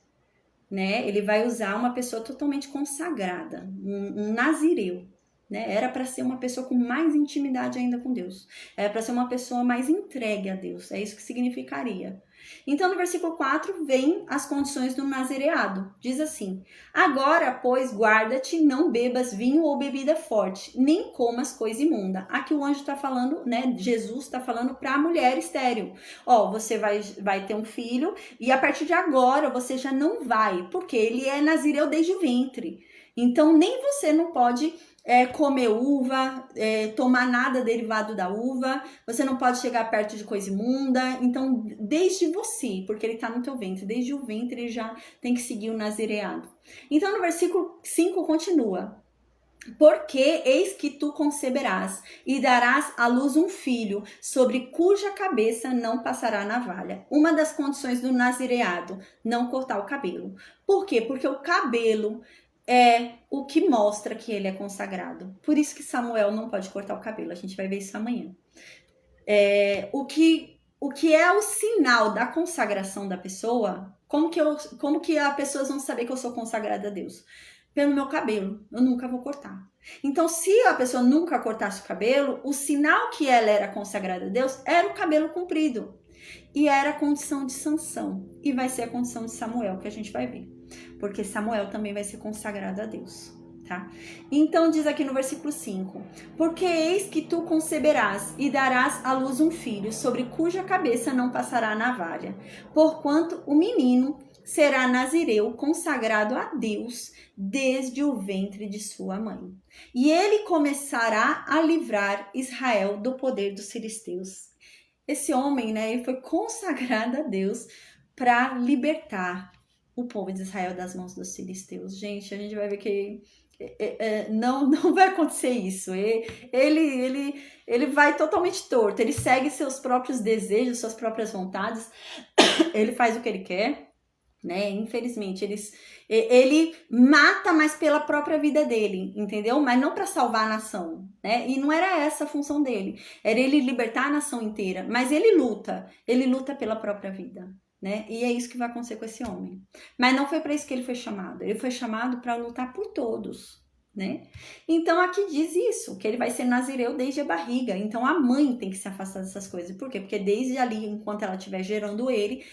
né? Ele vai usar uma pessoa totalmente consagrada, um nazireu. Né? Era para ser uma pessoa com mais intimidade ainda com Deus. Era para ser uma pessoa mais entregue a Deus. É isso que significaria. Então, no versículo 4, vem as condições do nazireado. Diz assim: agora, pois, guarda-te, não bebas vinho ou bebida forte, nem comas coisa imunda. Aqui o anjo está falando, né? Jesus está falando para a mulher estéril. Ó, você vai ter um filho e a partir de agora você já não vai, porque ele é nazireu desde o ventre. Então, nem você não pode comer uva, tomar nada derivado da uva, você não pode chegar perto de coisa imunda. Então, desde você, porque ele está no teu ventre, desde o ventre ele já tem que seguir o nazireado. Então, no versículo 5 continua: porque eis que tu conceberás e darás à luz um filho, sobre cuja cabeça não passará navalha. Uma das condições do nazireado, não cortar o cabelo. Por quê? Porque o cabelo é o que mostra que ele é consagrado. Por isso que Samuel não pode cortar o cabelo. A gente vai ver isso amanhã. O que é o sinal da consagração da pessoa? Como que as pessoas vão saber que eu sou consagrada a Deus? Pelo meu cabelo. Eu nunca vou cortar. Então, se a pessoa nunca cortasse o cabelo, o sinal que ela era consagrada a Deus era o cabelo comprido. E era a condição de Sansão. E vai ser a condição de Samuel, que a gente vai ver. Porque Samuel também vai ser consagrado a Deus, tá? Então diz aqui no versículo 5: porque eis que tu conceberás e darás à luz um filho, sobre cuja cabeça não passará navalha, porquanto o menino será nazireu, consagrado a Deus desde o ventre de sua mãe. E ele começará a livrar Israel do poder dos filisteus. Esse homem, né, ele foi consagrado a Deus para libertar o povo de Israel das mãos dos filisteus. Gente, a gente vai ver que não vai acontecer isso. Ele vai totalmente torto. Ele segue seus próprios desejos, suas próprias vontades. Ele faz o que ele quer, né? Infelizmente, ele mata mais pela própria vida dele, entendeu? Mas não para salvar a nação, né? E não era essa a função dele. Era ele libertar a nação inteira. Mas ele luta pela própria vida. Né? E é isso que vai acontecer com esse homem. Mas não foi para isso que ele foi chamado. Ele foi chamado para lutar por todos, né? Então aqui diz isso, que ele vai ser nazireu desde a barriga. Então a mãe tem que se afastar dessas coisas. Por quê? Porque desde ali, enquanto ela estiver gerando ele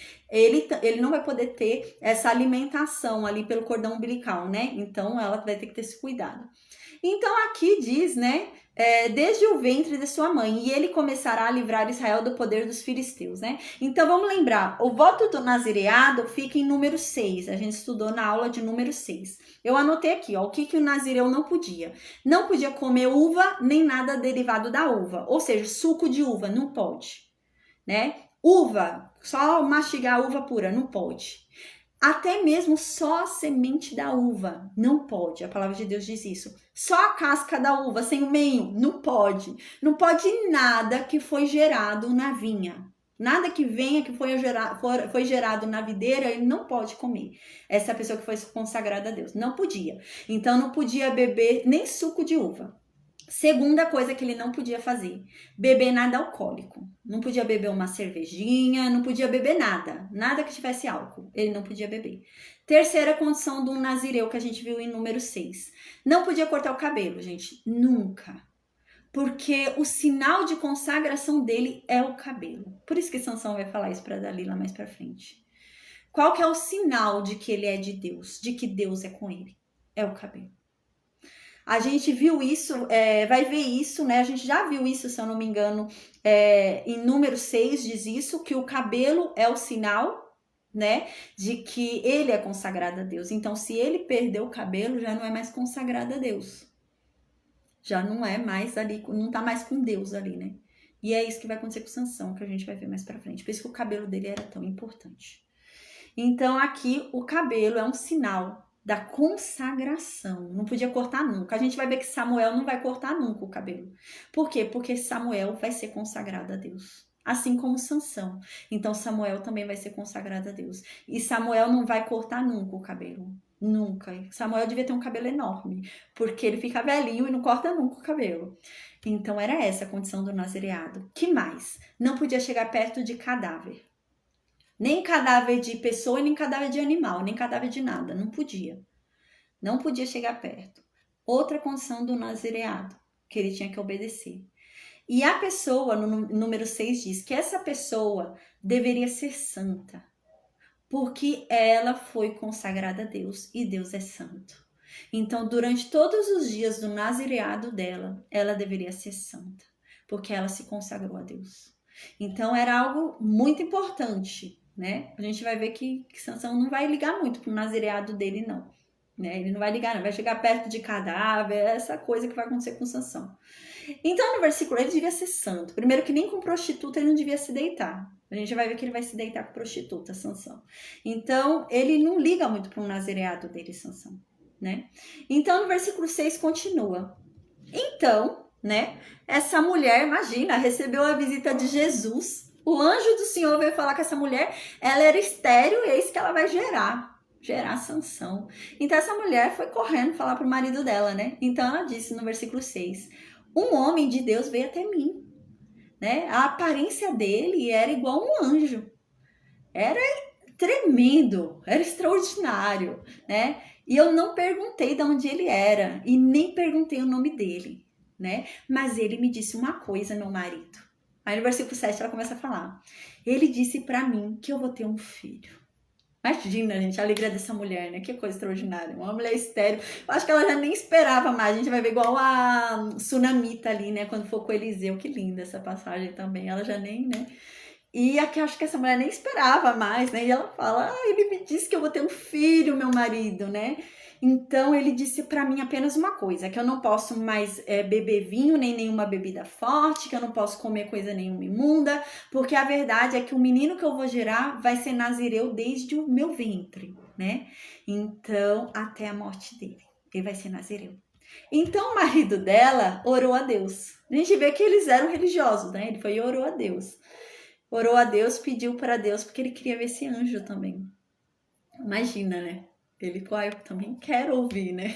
não vai poder ter essa alimentação ali pelo cordão umbilical, né? Então ela vai ter que ter esse cuidado. Então aqui diz, né? Desde o ventre de sua mãe, e ele começará a livrar Israel do poder dos filisteus, né? Então vamos lembrar, o voto do nazireado fica em número 6, a gente estudou na aula de número 6. Eu anotei aqui, ó, o que o nazireu não podia. Não podia comer uva, nem nada derivado da uva, ou seja, suco de uva, não pode, né? Uva, só mastigar a uva pura, não pode. Até mesmo só a semente da uva, não pode, a palavra de Deus diz isso. Só a casca da uva, sem o meio, não pode. Não pode nada que foi gerado na vinha. Nada que venha, que foi gerado na videira, ele não pode comer. Essa pessoa que foi consagrada a Deus, não podia. Então não podia beber nem suco de uva. Segunda coisa que ele não podia fazer, beber nada alcoólico. Não podia beber uma cervejinha, não podia beber nada que tivesse álcool, ele não podia beber. Terceira condição do nazireu que a gente viu em número 6, não podia cortar o cabelo, gente, nunca. porque o sinal de consagração dele é o cabelo. Por isso que Sansão vai falar isso para Dalila mais para frente. Qual que é o sinal de que ele é de Deus, de que Deus é com ele? É o cabelo. A gente viu isso, vai ver isso, né? A gente já viu isso, se eu não me engano, em número 6 diz isso, que o cabelo é o sinal, né? De que ele é consagrado a Deus. Então, se ele perdeu o cabelo, já não é mais consagrado a Deus. Já não é mais ali, não tá mais com Deus ali, né? E é isso que vai acontecer com Sansão, que a gente vai ver mais pra frente. Por isso que o cabelo dele era tão importante. Então, aqui, o cabelo é um sinal da consagração. Não podia cortar nunca. A gente vai ver que Samuel não vai cortar nunca o cabelo. Por quê? Porque Samuel vai ser consagrado a Deus. Assim como Sansão. Então, Samuel também vai ser consagrado a Deus. E Samuel não vai cortar nunca o cabelo. Nunca. Samuel devia ter um cabelo enorme. Porque ele fica velhinho e não corta nunca o cabelo. Então, era essa a condição do nazireado. Que mais? Não podia chegar perto de cadáver. Nem cadáver de pessoa, nem cadáver de animal, nem cadáver de nada. Não podia. Não podia chegar perto. Outra condição do nazireado, que ele tinha que obedecer. E a pessoa, no número 6, diz que essa pessoa deveria ser santa, porque ela foi consagrada a Deus e Deus é santo. Então, durante todos os dias do nazireado dela, ela deveria ser santa, porque ela se consagrou a Deus. Então, era algo muito importante, né? A gente vai ver que Sansão não vai ligar muito pro nazireado dele, não. Né? Ele não vai ligar, não. Vai chegar perto de cadáver, essa coisa que vai acontecer com Sansão. Então, no versículo, ele devia ser santo. Primeiro que nem com prostituta ele não devia se deitar. A gente vai ver que ele vai se deitar com prostituta, Sansão. Então, ele não liga muito para o nazireado dele, Sansão, né? Então, no versículo 6 continua. Então, né, essa mulher, imagina, recebeu a visita de Jesus. O anjo do Senhor veio falar com essa mulher, ela era estéril e é isso que ela vai gerar Sansão. Então, essa mulher foi correndo falar pro marido dela, né? Então, ela disse no versículo 6, um homem de Deus veio até mim, né? A aparência dele era igual a um anjo. Era tremendo, era extraordinário, né? E eu não perguntei de onde ele era e nem perguntei o nome dele, né? Mas ele me disse uma coisa, meu marido. Aí no versículo 7 ela começa a falar. Ele disse para mim que eu vou ter um filho. Imagina, gente, a alegria dessa mulher, né? Que coisa extraordinária. Uma mulher estéril. Eu acho que ela já nem esperava mais. A gente vai ver igual a Sunamita ali, né? Quando for com o Eliseu. Que linda essa passagem também. Ela já nem, né? E aqui eu acho que essa mulher nem esperava mais, né? E ela fala, ele me disse que eu vou ter um filho, meu marido, né? Então ele disse para mim apenas uma coisa, que eu não posso mais beber vinho, nem nenhuma bebida forte, que eu não posso comer coisa nenhuma imunda, porque a verdade é que o menino que eu vou gerar vai ser nazireu desde o meu ventre, né? Então, até a morte dele, ele vai ser nazireu. Então o marido dela orou a Deus. A gente vê que eles eram religiosos, né? Ele foi e orou a Deus. Orou a Deus, pediu para Deus, porque ele queria ver esse anjo também. Imagina, né? Ele, eu também quero ouvir, né?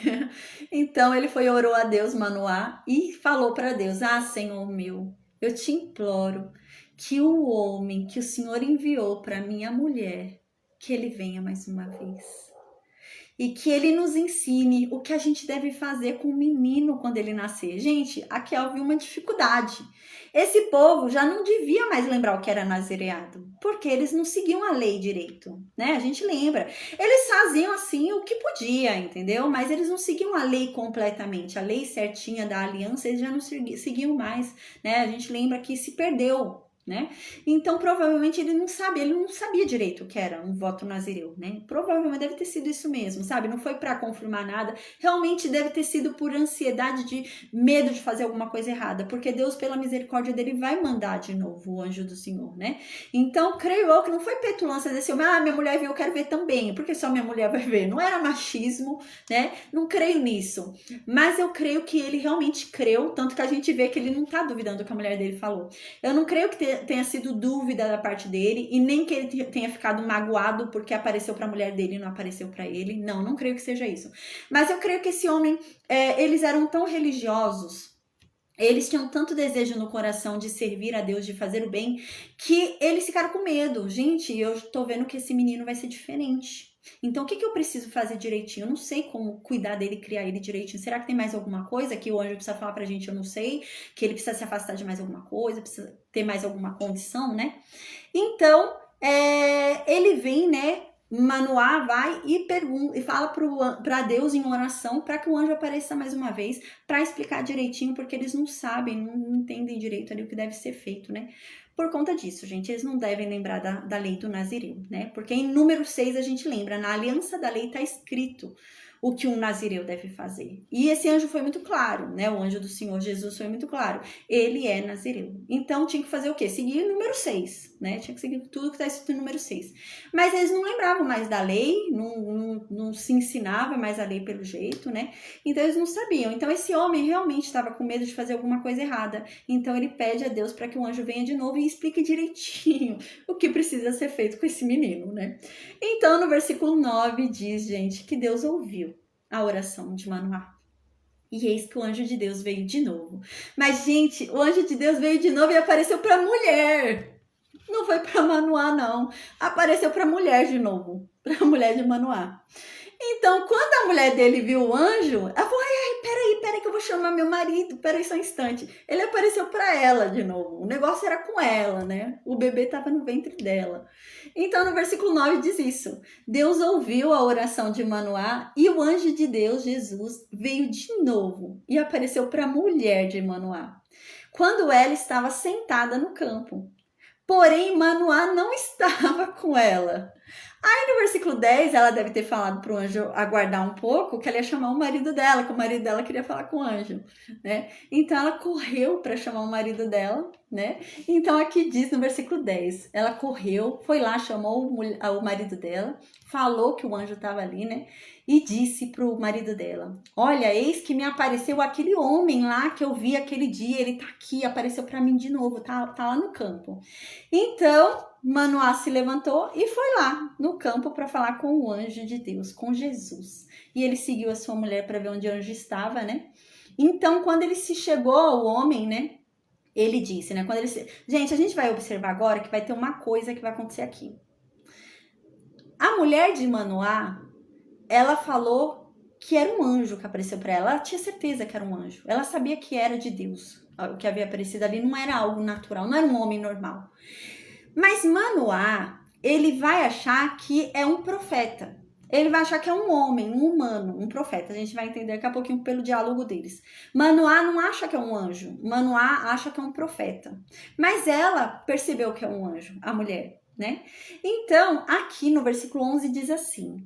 Então ele foi e orou a Deus, Manoá, e falou para Deus, Senhor meu, eu te imploro que o homem que o Senhor enviou para minha mulher, que ele venha mais uma vez. E que ele nos ensine o que a gente deve fazer com o menino quando ele nascer. Gente, aqui havia uma dificuldade. Esse povo já não devia mais lembrar o que era nazireado, porque eles não seguiam a lei direito, né? A gente lembra. Eles faziam assim o que podia, entendeu? Mas eles não seguiam a lei completamente. A lei certinha da aliança, eles já não seguiam mais, né? A gente lembra que se perdeu, né? Então, provavelmente ele não sabia direito o que era um voto nazireu, né? Provavelmente deve ter sido isso mesmo, sabe? Não foi para confirmar nada, realmente deve ter sido por ansiedade de medo de fazer alguma coisa errada, porque Deus, pela misericórdia dele, vai mandar de novo o anjo do Senhor, né? Então, creio eu que não foi petulância desse homem, minha mulher viu, eu quero ver também, porque só minha mulher vai ver. Não era machismo, né? Não creio nisso, mas eu creio que ele realmente creu, tanto que a gente vê que ele não tá duvidando do que a mulher dele falou. Eu não creio que tenha sido dúvida da parte dele e nem que ele tenha ficado magoado porque apareceu para a mulher dele e não apareceu para ele. Não creio que seja isso. Mas eu creio que esse homem, eles eram tão religiosos, eles tinham tanto desejo no coração de servir a Deus, de fazer o bem, que eles ficaram com medo. Gente, eu tô vendo que esse menino vai ser diferente. Então, o que eu preciso fazer direitinho? Eu não sei como cuidar dele, criar ele direitinho. Será que tem mais alguma coisa que o anjo precisa falar pra gente? Eu não sei. Que ele precisa se afastar de mais alguma coisa, precisa ter mais alguma condição, né? Então, ele vem, né? Manoá vai e pergunta e fala para Deus em oração para que o anjo apareça mais uma vez para explicar direitinho, porque eles não sabem, não entendem direito ali o que deve ser feito, né? Por conta disso, gente, eles não devem lembrar da lei do Nazireu, né? Porque em número 6 a gente lembra, na aliança da lei está escrito o que um nazireu deve fazer. E esse anjo foi muito claro, né? O anjo do Senhor Jesus foi muito claro. Ele é nazireu. Então tinha que fazer o quê? Seguir o número 6, né? Tinha que seguir tudo que está escrito no número 6. Mas eles não lembravam mais da lei, não se ensinava mais a lei pelo jeito, né? Então eles não sabiam. Então esse homem realmente estava com medo de fazer alguma coisa errada. Então ele pede a Deus para que o anjo venha de novo e explique direitinho o que precisa ser feito com esse menino, né? Então no versículo 9 diz, gente, que Deus ouviu a oração de Manoá. E eis que o anjo de Deus veio de novo. Mas, gente, o anjo de Deus veio de novo e apareceu para a mulher. Não foi para Manoá, não. Apareceu para a mulher de novo. Para a mulher de Manoá. Então, quando a mulher dele viu o anjo, ela falou, peraí que eu vou chamar meu marido, peraí só um instante. Ele apareceu para ela de novo, o negócio era com ela, né? O bebê estava no ventre dela. Então, no versículo 9 diz isso, Deus ouviu a oração de Manoá e o anjo de Deus, Jesus, veio de novo e apareceu para a mulher de Manoá, quando ela estava sentada no campo. Porém, Manoá não estava com ela. Aí no versículo 10, ela deve ter falado para o anjo aguardar um pouco, que ela ia chamar o marido dela, que o marido dela queria falar com o anjo, né? Então ela correu para chamar o marido dela, né? Então aqui diz no versículo 10, ela correu, foi lá, chamou o marido dela, falou que o anjo estava ali, né? E disse para o marido dela, olha, eis que me apareceu aquele homem lá que eu vi aquele dia, ele tá aqui, apareceu para mim de novo, tá lá no campo. Então, Manoá se levantou e foi lá no campo para falar com o anjo de Deus, com Jesus. E ele seguiu a sua mulher para ver onde o anjo estava, né? Então, quando ele se chegou ao homem, né? Ele disse, né? Gente, a gente vai observar agora que vai ter uma coisa que vai acontecer aqui. A mulher de Manoá, ela falou que era um anjo que apareceu para ela. Ela tinha certeza que era um anjo. Ela sabia que era de Deus. O que havia aparecido ali não era algo natural, não era um homem normal. Mas Manoá, ele vai achar que é um profeta. Ele vai achar que é um homem, um humano, um profeta. A gente vai entender daqui a pouquinho pelo diálogo deles. Manoá não acha que é um anjo. Manoá acha que é um profeta. Mas ela percebeu que é um anjo, a mulher, né? Então, aqui no versículo 11 diz assim.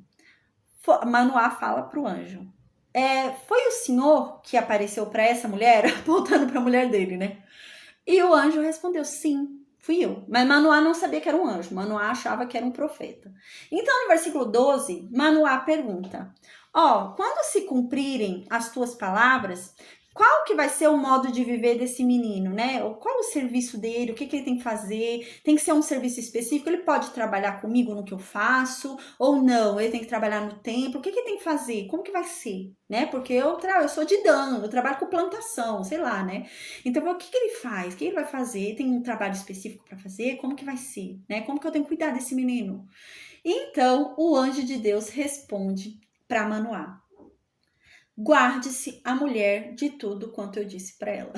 Manoá fala para o anjo. Foi o Senhor que apareceu para essa mulher, apontando para a mulher dele, né? E o anjo respondeu, sim. Fui eu. Mas Manoá não sabia que era um anjo. Manoá achava que era um profeta. Então, no versículo 12, Manoá pergunta, quando se cumprirem as tuas palavras, qual que vai ser o modo de viver desse menino, né? Qual o serviço dele, o que ele tem que fazer? Tem que ser um serviço específico? Ele pode trabalhar comigo no que eu faço? Ou não? Ele tem que trabalhar no templo? O que ele tem que fazer? Como que vai ser? Né? Porque eu sou de Dan, eu trabalho com plantação, sei lá, né? Então, o que ele faz? O que ele vai fazer? Tem um trabalho específico para fazer? Como que vai ser? Né? Como que eu tenho que cuidar desse menino? Então, o anjo de Deus responde para Manoá. Guarde-se a mulher de tudo quanto eu disse para ela.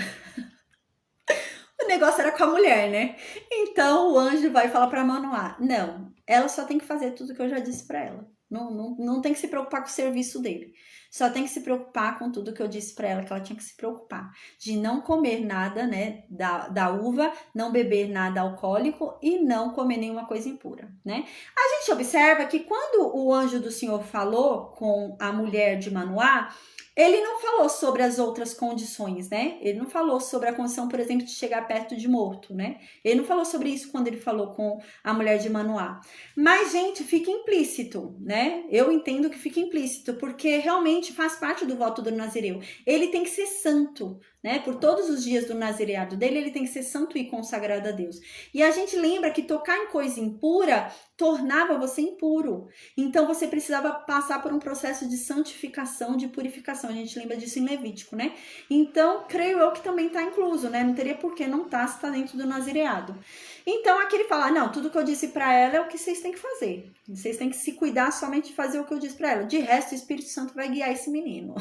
O negócio era com a mulher, né? Então o anjo vai falar para Manoá, não, ela só tem que fazer tudo que eu já disse para ela. Não tem que se preocupar com o serviço dele. Só tem que se preocupar com tudo que eu disse para ela, que ela tinha que se preocupar. De não comer nada, né, da uva, não beber nada alcoólico e não comer nenhuma coisa impura, né? A gente observa que quando o anjo do Senhor falou com a mulher de Manoá, ele não falou sobre as outras condições, né? Ele não falou sobre a condição, por exemplo, de chegar perto de morto, né? Ele não falou sobre isso quando ele falou com a mulher de Manoá. Mas, gente, fica implícito, né? Eu entendo que fica implícito, porque realmente faz parte do voto do nazireu. Ele tem que ser santo, né? Por todos os dias do nazireado dele, ele tem que ser santo e consagrado a Deus. E a gente lembra que tocar em coisa impura tornava você impuro. Então, você precisava passar por um processo de santificação, de purificação. A gente lembra disso em Levítico, né? Então, creio eu que também está incluso, né? Não teria por que não estar se está dentro do nazireado. Então, aqui ele fala, não, tudo que eu disse para ela é o que vocês têm que fazer. Vocês têm que se cuidar somente de fazer o que eu disse para ela. De resto, o Espírito Santo vai guiar esse menino.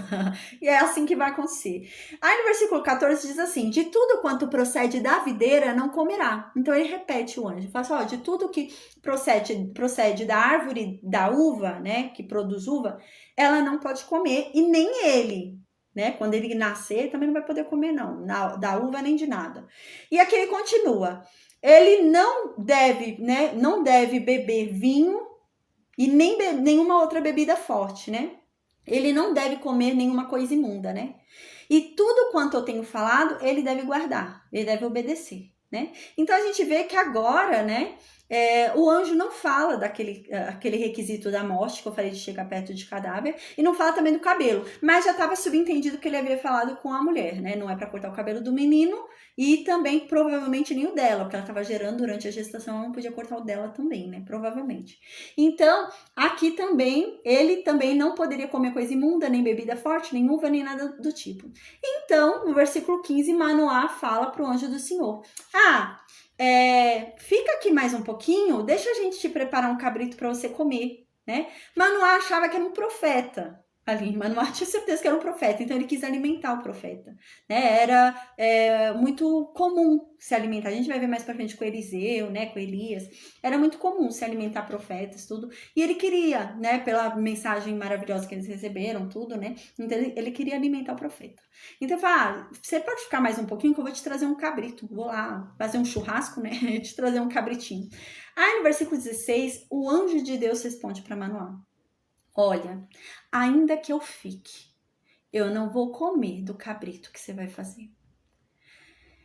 E é assim que vai acontecer. Aí no versículo 14 diz assim: de tudo quanto procede da videira não comerá. Então ele repete o anjo. Fala assim, ó, de tudo que procede da árvore da uva, né, que produz uva, ela não pode comer, e nem ele, né? Quando ele nascer, também não vai poder comer, não, da uva nem de nada. E aqui ele continua. Ele não deve, né? Não deve beber vinho e nem nenhuma outra bebida forte, né? Ele não deve comer nenhuma coisa imunda, né? E tudo quanto eu tenho falado, ele deve guardar, ele deve obedecer, né? Então a gente vê que agora, né? O anjo não fala aquele requisito da morte, que eu falei de chegar perto de cadáver, e não fala também do cabelo, mas já estava subentendido que ele havia falado com a mulher, né? Não é para cortar o cabelo do menino e também provavelmente nem o dela, porque ela estava gerando durante a gestação, ela não podia cortar o dela também, né? Provavelmente. Então, aqui também, ele também não poderia comer coisa imunda, nem bebida forte, nem uva, nem nada do tipo. Então, no versículo 15, Manoá fala para o anjo do Senhor: fica aqui mais um pouquinho, deixa a gente te preparar um cabrito para você comer, né? Manoá achava que era um profeta ali, Manoá tinha certeza que era um profeta, então ele quis alimentar o profeta, né? Era muito comum se alimentar, a gente vai ver mais pra frente com Eliseu, né, com Elias, era muito comum se alimentar profetas, tudo, e ele queria, né, pela mensagem maravilhosa que eles receberam, tudo, né, então ele queria alimentar o profeta. Então eu falo, você pode ficar mais um pouquinho que eu vou te trazer um cabrito, vou lá fazer um churrasco, né, te trazer um cabritinho. Aí no versículo 16, o anjo de Deus responde para Manoá: olha, ainda que eu fique, eu não vou comer do cabrito que você vai fazer.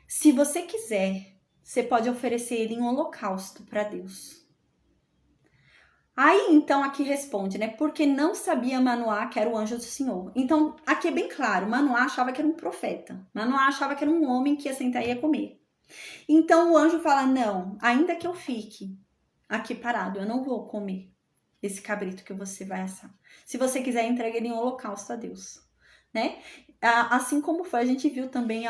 Se você quiser, você pode oferecer ele em holocausto para Deus. Aí, então, aqui responde, né? Porque não sabia Manoá que era o anjo do Senhor. Então, aqui é bem claro, Manoá achava que era um profeta. Manoá achava que era um homem que ia sentar e ia comer. Então, o anjo fala, não, ainda que eu fique aqui parado, eu não vou comer esse cabrito que você vai assar. Se você quiser, entregue ele em holocausto a Deus, né? Assim como foi, a gente viu também,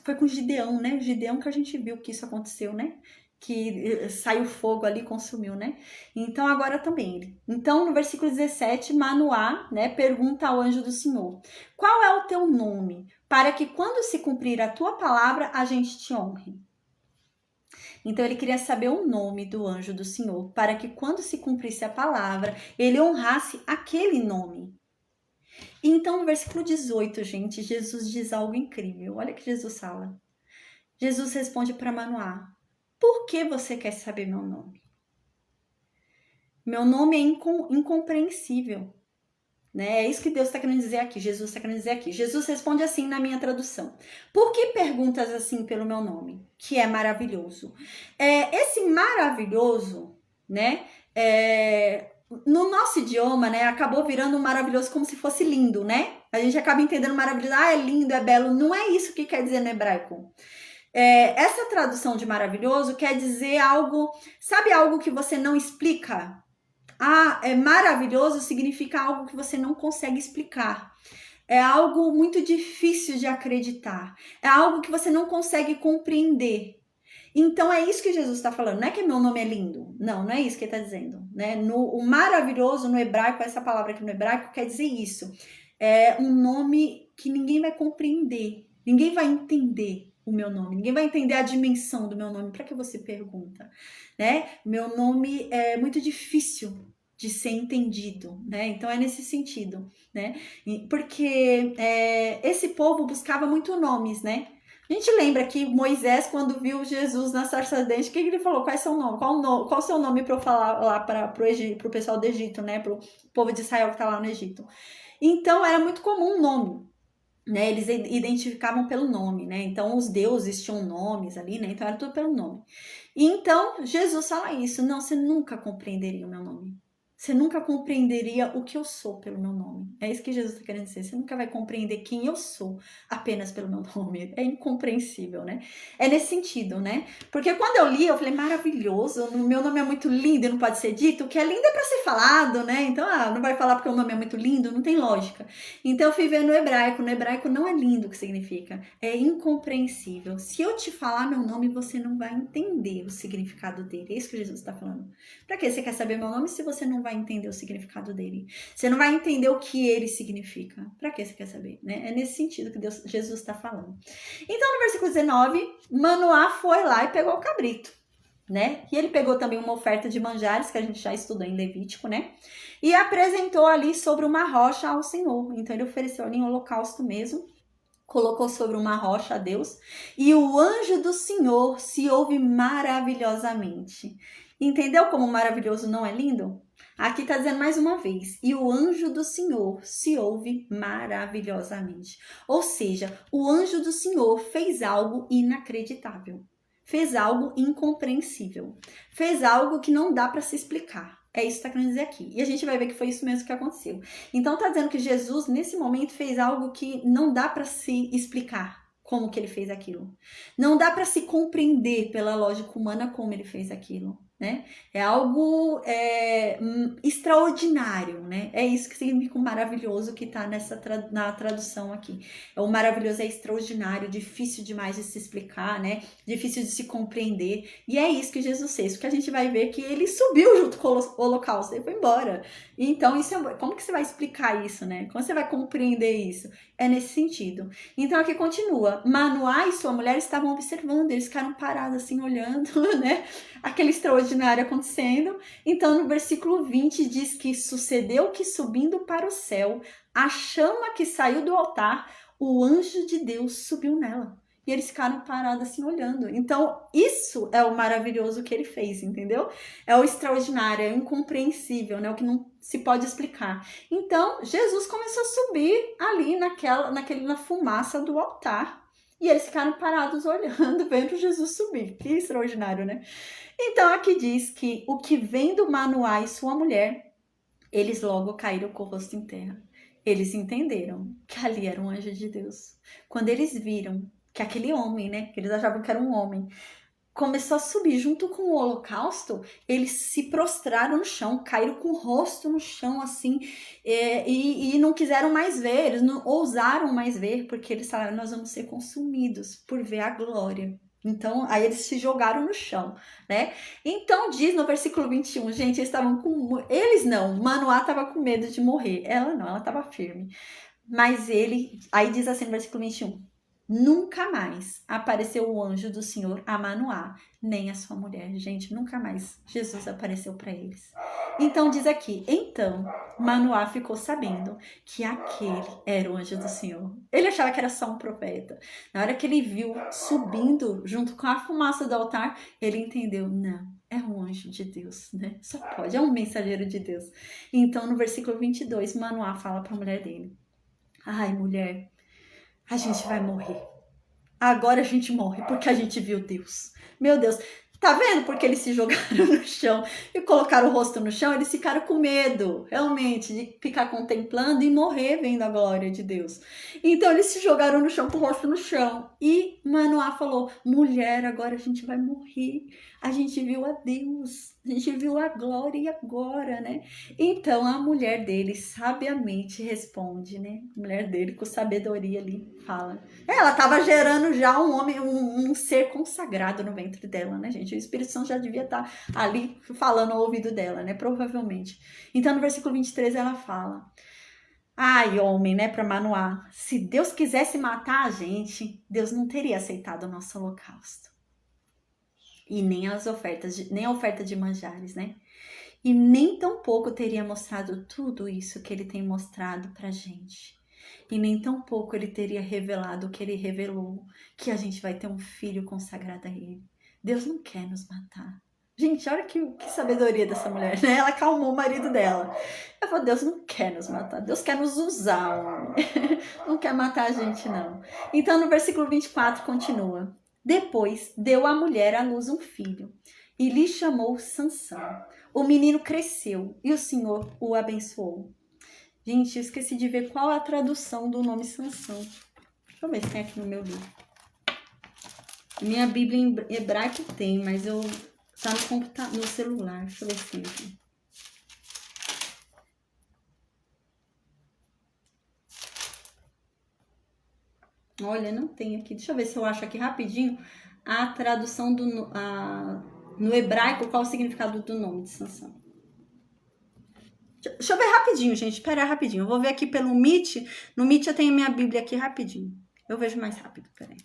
foi com Gideão, né? Gideão que a gente viu que isso aconteceu, né? Que saiu fogo ali e consumiu, né? Então, agora também. Então, no versículo 17, Manoá, né, pergunta ao anjo do Senhor: qual é o teu nome? Para que quando se cumprir a tua palavra, a gente te honre. Então ele queria saber o nome do anjo do Senhor, para que quando se cumprisse a palavra, ele honrasse aquele nome. Então no versículo 18, gente, Jesus diz algo incrível. Olha que Jesus fala. Jesus responde para Manoá: por que você quer saber meu nome? Meu nome é incompreensível. Né? É isso que Deus está querendo dizer aqui, Jesus está querendo dizer aqui. Jesus responde assim na minha tradução: por que perguntas assim pelo meu nome? Que é maravilhoso. Esse maravilhoso, né? No nosso idioma, né? Acabou virando maravilhoso como se fosse lindo, né? A gente acaba entendendo maravilhoso, é lindo, é belo. Não é isso que quer dizer no hebraico. Essa tradução de maravilhoso quer dizer algo, sabe, algo que você não explica? Maravilhoso significa algo que você não consegue explicar. É algo muito difícil de acreditar. É algo que você não consegue compreender. Então é isso que Jesus está falando. Não é que meu nome é lindo. Não é isso que ele está dizendo. Né? O maravilhoso no hebraico, essa palavra aqui no hebraico quer dizer isso. É um nome que ninguém vai compreender. Ninguém vai entender o meu nome. Ninguém vai entender a dimensão do meu nome. Para que você pergunta? Né? Meu nome é muito difícil de ser entendido, né? Então é nesse sentido, né? Porque esse povo buscava muito nomes, né? A gente lembra que Moisés, quando viu Jesus na sarça ardente, o que ele falou? Qual é seu nome? Qual o seu nome para eu falar lá para o pessoal do Egito, né? Para o povo de Israel que está lá no Egito. Então era muito comum o nome. Né, eles identificavam pelo nome, né? Então os deuses tinham nomes ali, né? Então era tudo pelo nome. E então Jesus fala isso: não, você nunca compreenderia o meu nome. Você nunca compreenderia o que eu sou pelo meu nome. É isso que Jesus está querendo dizer. Você nunca vai compreender quem eu sou apenas pelo meu nome. É incompreensível, né? É nesse sentido, né? Porque quando eu li, eu falei, maravilhoso, o meu nome é muito lindo e não pode ser dito. O que é lindo é para ser falado, né? Então, não vai falar porque o nome é muito lindo, não tem lógica. Então, eu fui ver no hebraico. No hebraico não é lindo o que significa. É incompreensível. Se eu te falar meu nome, você não vai entender o significado dele. É isso que Jesus está falando. Para que você quer saber meu nome se você não vai entender o significado dele? Você não vai entender o que ele significa. Para que você quer saber? Né? É nesse sentido que Jesus está falando. Então, no versículo 19, Manoá foi lá e pegou o cabrito, né? E ele pegou também uma oferta de manjares, que a gente já estudou em Levítico, né? E apresentou ali sobre uma rocha ao Senhor. Então, ele ofereceu ali em holocausto mesmo. Colocou sobre uma rocha a Deus. E o anjo do Senhor se ouve maravilhosamente. Entendeu como maravilhoso não é lindo? Aqui está dizendo mais uma vez, e o anjo do Senhor se ouve maravilhosamente. Ou seja, o anjo do Senhor fez algo inacreditável, fez algo incompreensível, fez algo que não dá para se explicar. É isso que está querendo dizer aqui. E a gente vai ver que foi isso mesmo que aconteceu. Então está dizendo que Jesus, nesse momento, fez algo que não dá para se explicar como que ele fez aquilo. Não dá para se compreender pela lógica humana como ele fez aquilo. Né? É algo extraordinário, né? É isso que significa o maravilhoso que está na tradução aqui. O maravilhoso é extraordinário, difícil demais de se explicar, né? Difícil de se compreender. E é isso que Jesus fez, porque a gente vai ver que ele subiu junto com o holocausto, ele foi embora. Então, como que você vai explicar isso, né? Como você vai compreender isso? É nesse sentido. Então, aqui continua. Manoá e sua mulher estavam observando, eles ficaram parados assim, olhando, né? Aquele extraordinário acontecendo. Então, no versículo 20 diz que sucedeu que subindo para o céu, a chama que saiu do altar, o anjo de Deus subiu nela. E eles ficaram parados assim, olhando. Então, isso é o maravilhoso que ele fez, entendeu? É o extraordinário, é o incompreensível, né? O que não se pode explicar. Então, Jesus começou a subir ali na fumaça do altar. E eles ficaram parados olhando, vendo Jesus subir. Que extraordinário, né? Então, aqui diz que o que vendo Manoá e sua mulher, eles logo caíram com o rosto em terra. Eles entenderam que ali era um anjo de Deus. Quando eles viram que aquele homem, né, que eles achavam que era um homem, começou a subir junto com o holocausto, eles se prostraram no chão, caíram com o rosto no chão, assim, e não quiseram mais ver, eles não ousaram mais ver, porque eles falaram, nós vamos ser consumidos por ver a glória. Então, aí eles se jogaram no chão, né? Então, diz no versículo 21, gente, eles estavam com... Eles não, Manoá estava com medo de morrer. Ela não, ela estava firme. Mas ele... Aí diz assim no versículo 21, nunca mais apareceu o anjo do Senhor a Manoá, nem a sua mulher. Gente, nunca mais Jesus apareceu para eles. Então diz aqui, então Manoá ficou sabendo que aquele era o anjo do Senhor. Ele achava que era só um profeta. Na hora que ele viu subindo junto com a fumaça do altar, ele entendeu, não, é um anjo de Deus, né? Só pode, é um mensageiro de Deus. Então no versículo 22, Manoá fala para a mulher dele, ai mulher, a gente vai morrer. Agora a gente morre porque a gente viu Deus. Meu Deus, tá vendo porque eles se jogaram no chão e colocaram o rosto no chão? Eles ficaram com medo, realmente, de ficar contemplando e morrer vendo a glória de Deus. Então eles se jogaram no chão com o rosto no chão. E Manoá falou, mulher, agora a gente vai morrer. A gente viu a Deus, a gente viu a glória e agora, né? Então a mulher dele sabiamente responde, né? A mulher dele com sabedoria ali fala. Ela estava gerando já um homem, um ser consagrado no ventre dela, né, gente? O Espírito Santo já devia estar ali falando ao ouvido dela, né? Provavelmente. Então no versículo 23 ela fala, ai, homem, né, para Manoá, se Deus quisesse matar a gente, Deus não teria aceitado o nosso holocausto. E nem a oferta de manjares, né? E nem tampouco teria mostrado tudo isso que ele tem mostrado pra gente. E nem tampouco ele teria revelado o que ele revelou, que a gente vai ter um filho consagrado a ele. Deus não quer nos matar. Gente, olha que sabedoria dessa mulher, né? Ela acalmou o marido dela. Ela falou, Deus não quer nos matar, Deus quer nos usar, homem. Não quer matar a gente, não. Então, no versículo 24, continua. Depois, deu à mulher à luz um filho. e lhe chamou Sansão. O menino cresceu e o Senhor o abençoou. Gente, eu esqueci de ver qual é a tradução do nome Sansão. Deixa eu ver se tem aqui no meu livro. Minha Bíblia em hebraico tem, mas tá no computador, no celular. Deixa eu ver se tem aqui. Olha, não tem aqui. Deixa eu ver se eu acho aqui rapidinho a tradução no hebraico, qual o significado do nome de Sansão. Deixa eu ver rapidinho, gente. Espera aí rapidinho. Eu vou ver aqui pelo Meet. No Meet eu tenho minha Bíblia aqui rapidinho. Eu vejo mais rápido, peraí.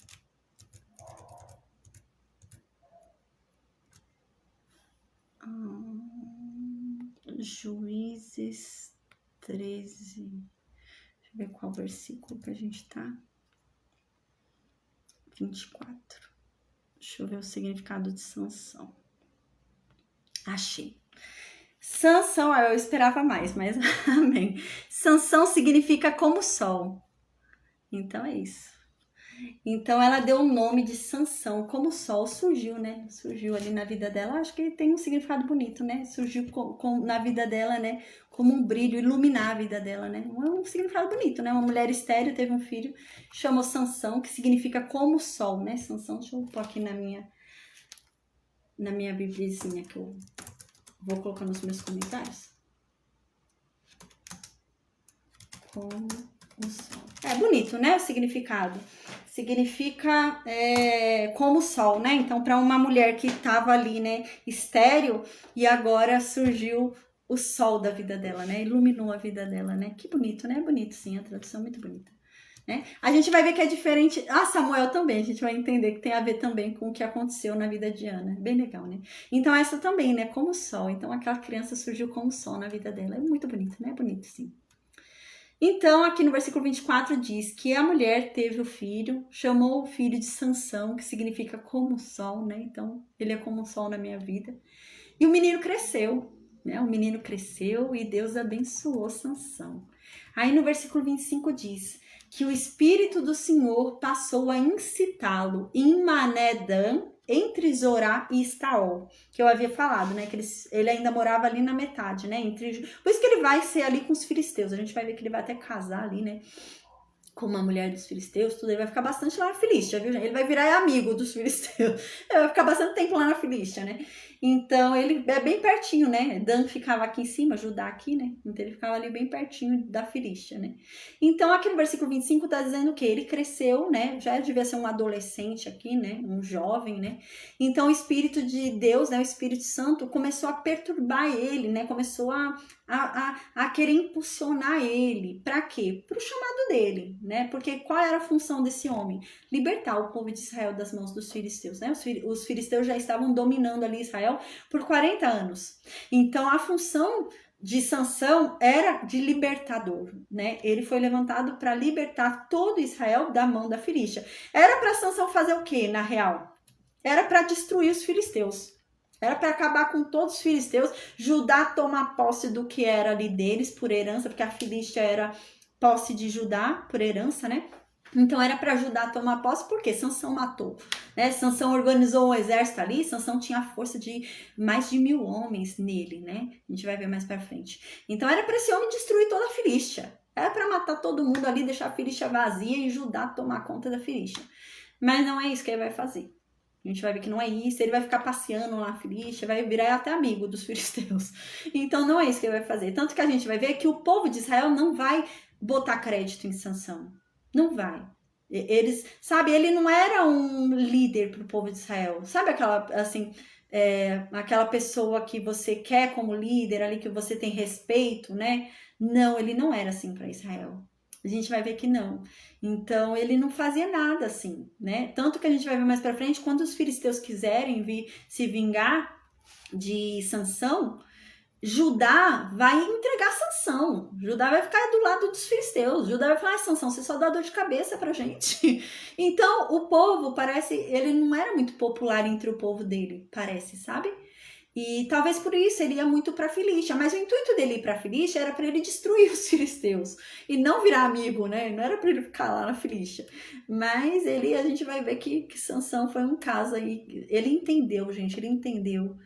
Juízes 13. Deixa eu ver qual versículo que a gente tá. 24. Deixa eu ver o significado de Sansão. Achei. Sansão, eu esperava mais, mas amém. Sansão significa como sol. Então é isso. Então ela deu o nome de Sansão, como o sol surgiu, né? Surgiu ali na vida dela. Acho que tem um significado bonito, né? Surgiu na vida dela, né? Como um brilho, iluminar a vida dela, né? Um significado bonito, né? Uma mulher estéril teve um filho, chamou Sansão, que significa como o sol, né? Sansão, deixa eu pôr aqui na minha bibliazinha que eu vou colocar nos meus comentários. Como o sol. É bonito, né? O significado. Significa como o sol, né? Então, para uma mulher que estava ali, né, estéril, e agora surgiu o sol da vida dela, né? Iluminou a vida dela, né? Que bonito, né? Bonito, sim, a tradução é muito bonita. Né? A gente vai ver que é diferente. Samuel também, a gente vai entender que tem a ver também com o que aconteceu na vida de Ana. Bem legal, né? Então, essa também, né? Como o sol. Então, aquela criança surgiu como o sol na vida dela. É muito bonito, né? Bonito, sim. Então, aqui no versículo 24 diz que a mulher teve o filho, chamou o filho de Sansão, que significa como o sol, né? Então, ele é como o sol na minha vida. E o menino cresceu, né? O menino cresceu e Deus abençoou Sansão. Aí no versículo 25 diz que o Espírito do Senhor passou a incitá-lo em Manedã, entre Zorá e Estaol, que eu havia falado, né, que ele ainda morava ali na metade, né, por isso que ele vai ser ali com os filisteus, a gente vai ver que ele vai até casar ali, né, com uma mulher dos filisteus, tudo, ele vai ficar bastante lá na Filístia, viu, gente? Ele vai virar amigo dos filisteus, ele vai ficar bastante tempo lá na Filístia, né, então ele é bem pertinho, né, Dan ficava aqui em cima, Judá aqui, né, então ele ficava ali bem pertinho da Filístia, né, então aqui no versículo 25 tá dizendo que ele cresceu, né, já devia ser um adolescente aqui, né, um jovem, né, então o Espírito de Deus, né, o Espírito Santo começou a perturbar ele, né, começou a querer impulsionar ele. Para quê? Para o chamado dele, né? Porque qual era a função desse homem? Libertar o povo de Israel das mãos dos filisteus, né? Os filisteus já estavam dominando ali Israel por 40 anos. Então a função de Sansão era de libertador, né? Ele foi levantado para libertar todo Israel da mão da Filístia. Era para Sansão fazer o quê, na real? Era para destruir os filisteus. Era para acabar com todos os filisteus, Judá tomar posse do que era ali deles por herança, porque a Filístia era posse de Judá por herança, né? Então era para Judá tomar posse, porque Sansão matou, né? Sansão organizou um exército ali, Sansão tinha a força de mais de 1000 homens nele, né? A gente vai ver mais para frente. Então era para esse homem destruir toda a Filístia. Era para matar todo mundo ali, deixar a Filístia vazia e Judá tomar conta da Filístia. Mas não é isso que ele vai fazer. A gente vai ver que não é isso, ele vai ficar passeando lá na Filístia, vai virar até amigo dos filisteus. Então não é isso que ele vai fazer. Tanto que a gente vai ver que o povo de Israel não vai botar crédito em Sansão. Não vai. Eles, sabe, ele não era um líder para o povo de Israel. Sabe aquela, assim, aquela pessoa que você quer como líder, ali que você tem respeito, né? Não, ele não era assim para Israel. A gente vai ver que não. Então, ele não fazia nada assim, né? Tanto que a gente vai ver mais pra frente, quando os filisteus quiserem vir se vingar de Sansão, Judá vai entregar Sansão. Judá vai ficar do lado dos filisteus. Judá vai falar, Sansão, você só dá dor de cabeça pra gente. Então, o povo, parece, ele não era muito popular entre o povo dele, parece, sabe? E talvez por isso ele ia muito para Filístia, mas o intuito dele ir para Filístia era para ele destruir os filisteus e não virar amigo, né? Não era para ele ficar lá na Filístia. Mas a gente vai ver que Sansão foi um caso aí. Ele entendeu, gente, ele entendeu.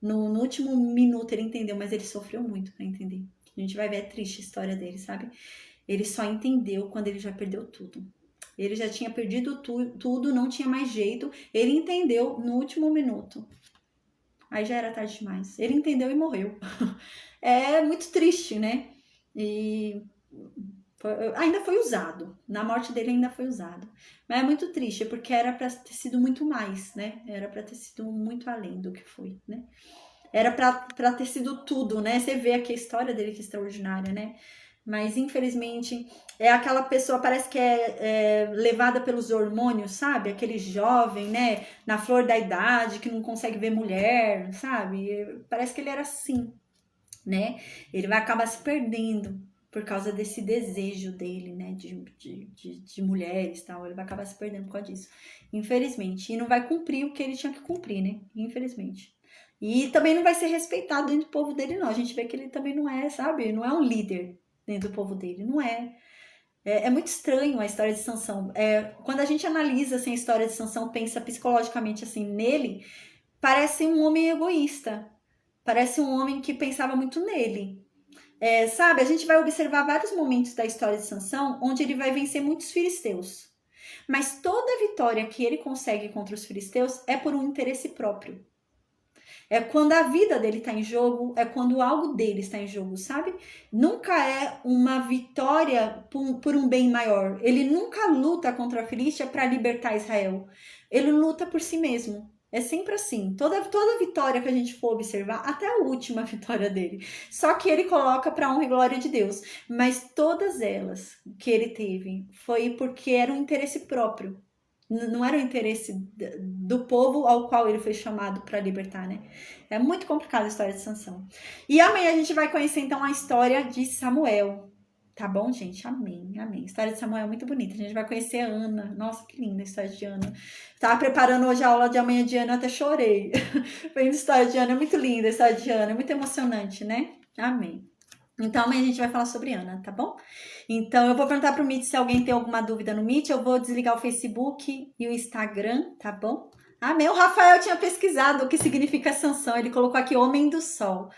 No último minuto ele entendeu, mas ele sofreu muito para entender. A gente vai ver, é triste a história dele, sabe? Ele só entendeu quando ele já perdeu tudo. Ele já tinha perdido tudo, não tinha mais jeito. Ele entendeu no último minuto. Aí já era tarde demais. Ele entendeu e morreu. É muito triste, né? E ainda foi usado. Na morte dele ainda foi usado. Mas é muito triste, porque era para ter sido muito mais, né? Era para ter sido muito além do que foi, né? Era para ter sido tudo, né? Você vê aqui a história dele que é extraordinária, né? Mas infelizmente é aquela pessoa, parece que é levada pelos hormônios, sabe? Aquele jovem, né? Na flor da idade, que não consegue ver mulher, sabe? Parece que ele era assim, né? Ele vai acabar se perdendo por causa desse desejo dele, né? De mulheres e tal. Ele vai acabar se perdendo por causa disso, infelizmente. E não vai cumprir o que ele tinha que cumprir, né? Infelizmente. E também não vai ser respeitado dentro do povo dele, não. A gente vê que ele também não é, sabe? Não é um líder dentro do povo dele. Não é. É muito estranho a história de Sansão. Quando a gente analisa assim, a história de Sansão, pensa psicologicamente assim nele, parece um homem egoísta. Parece um homem que pensava muito nele. Sabe, a gente vai observar vários momentos da história de Sansão onde ele vai vencer muitos filisteus. Mas toda vitória que ele consegue contra os filisteus é por um interesse próprio. É quando a vida dele está em jogo, é quando algo dele está em jogo, sabe? Nunca é uma vitória por um bem maior. Ele nunca luta contra a Filístia para libertar Israel. Ele luta por si mesmo. É sempre assim. Toda vitória que a gente for observar, até a última vitória dele. Só que ele coloca para honra e glória de Deus. Mas todas elas que ele teve foi porque era um interesse próprio. Não era o interesse do povo ao qual ele foi chamado para libertar, né? É muito complicada a história de Sansão. E amanhã a gente vai conhecer então a história de Samuel. Tá bom, gente? Amém, amém. A história de Samuel é muito bonita. A gente vai conhecer a Ana. Nossa, que linda a história de Ana. Tava preparando hoje a aula de amanhã de Ana, eu até chorei. Vendo a história de Ana, é muito linda a história de Ana, é muito emocionante, né? Amém. Então amanhã a gente vai falar sobre Ana, tá bom? Então eu vou perguntar pro Meet se alguém tem alguma dúvida no Meet. Eu vou desligar o Facebook e o Instagram, tá bom? Amém. O Rafael tinha pesquisado o que significa Sansão. Ele colocou aqui homem do sol.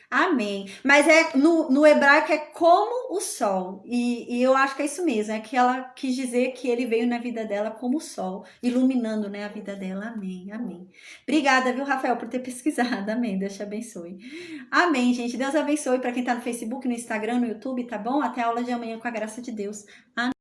Amém. Mas no hebraico é como o sol. E eu acho que é isso mesmo. É que ela quis dizer que ele veio na vida dela como o sol, iluminando, né, a vida dela. Amém. Amém. Obrigada, viu, Rafael, por ter pesquisado. Amém. Deus te abençoe. Amém, gente. Deus abençoe para quem tá no Facebook, no Instagram, no YouTube, tá bom? Até a aula de amanhã com a graça de Deus. Amém.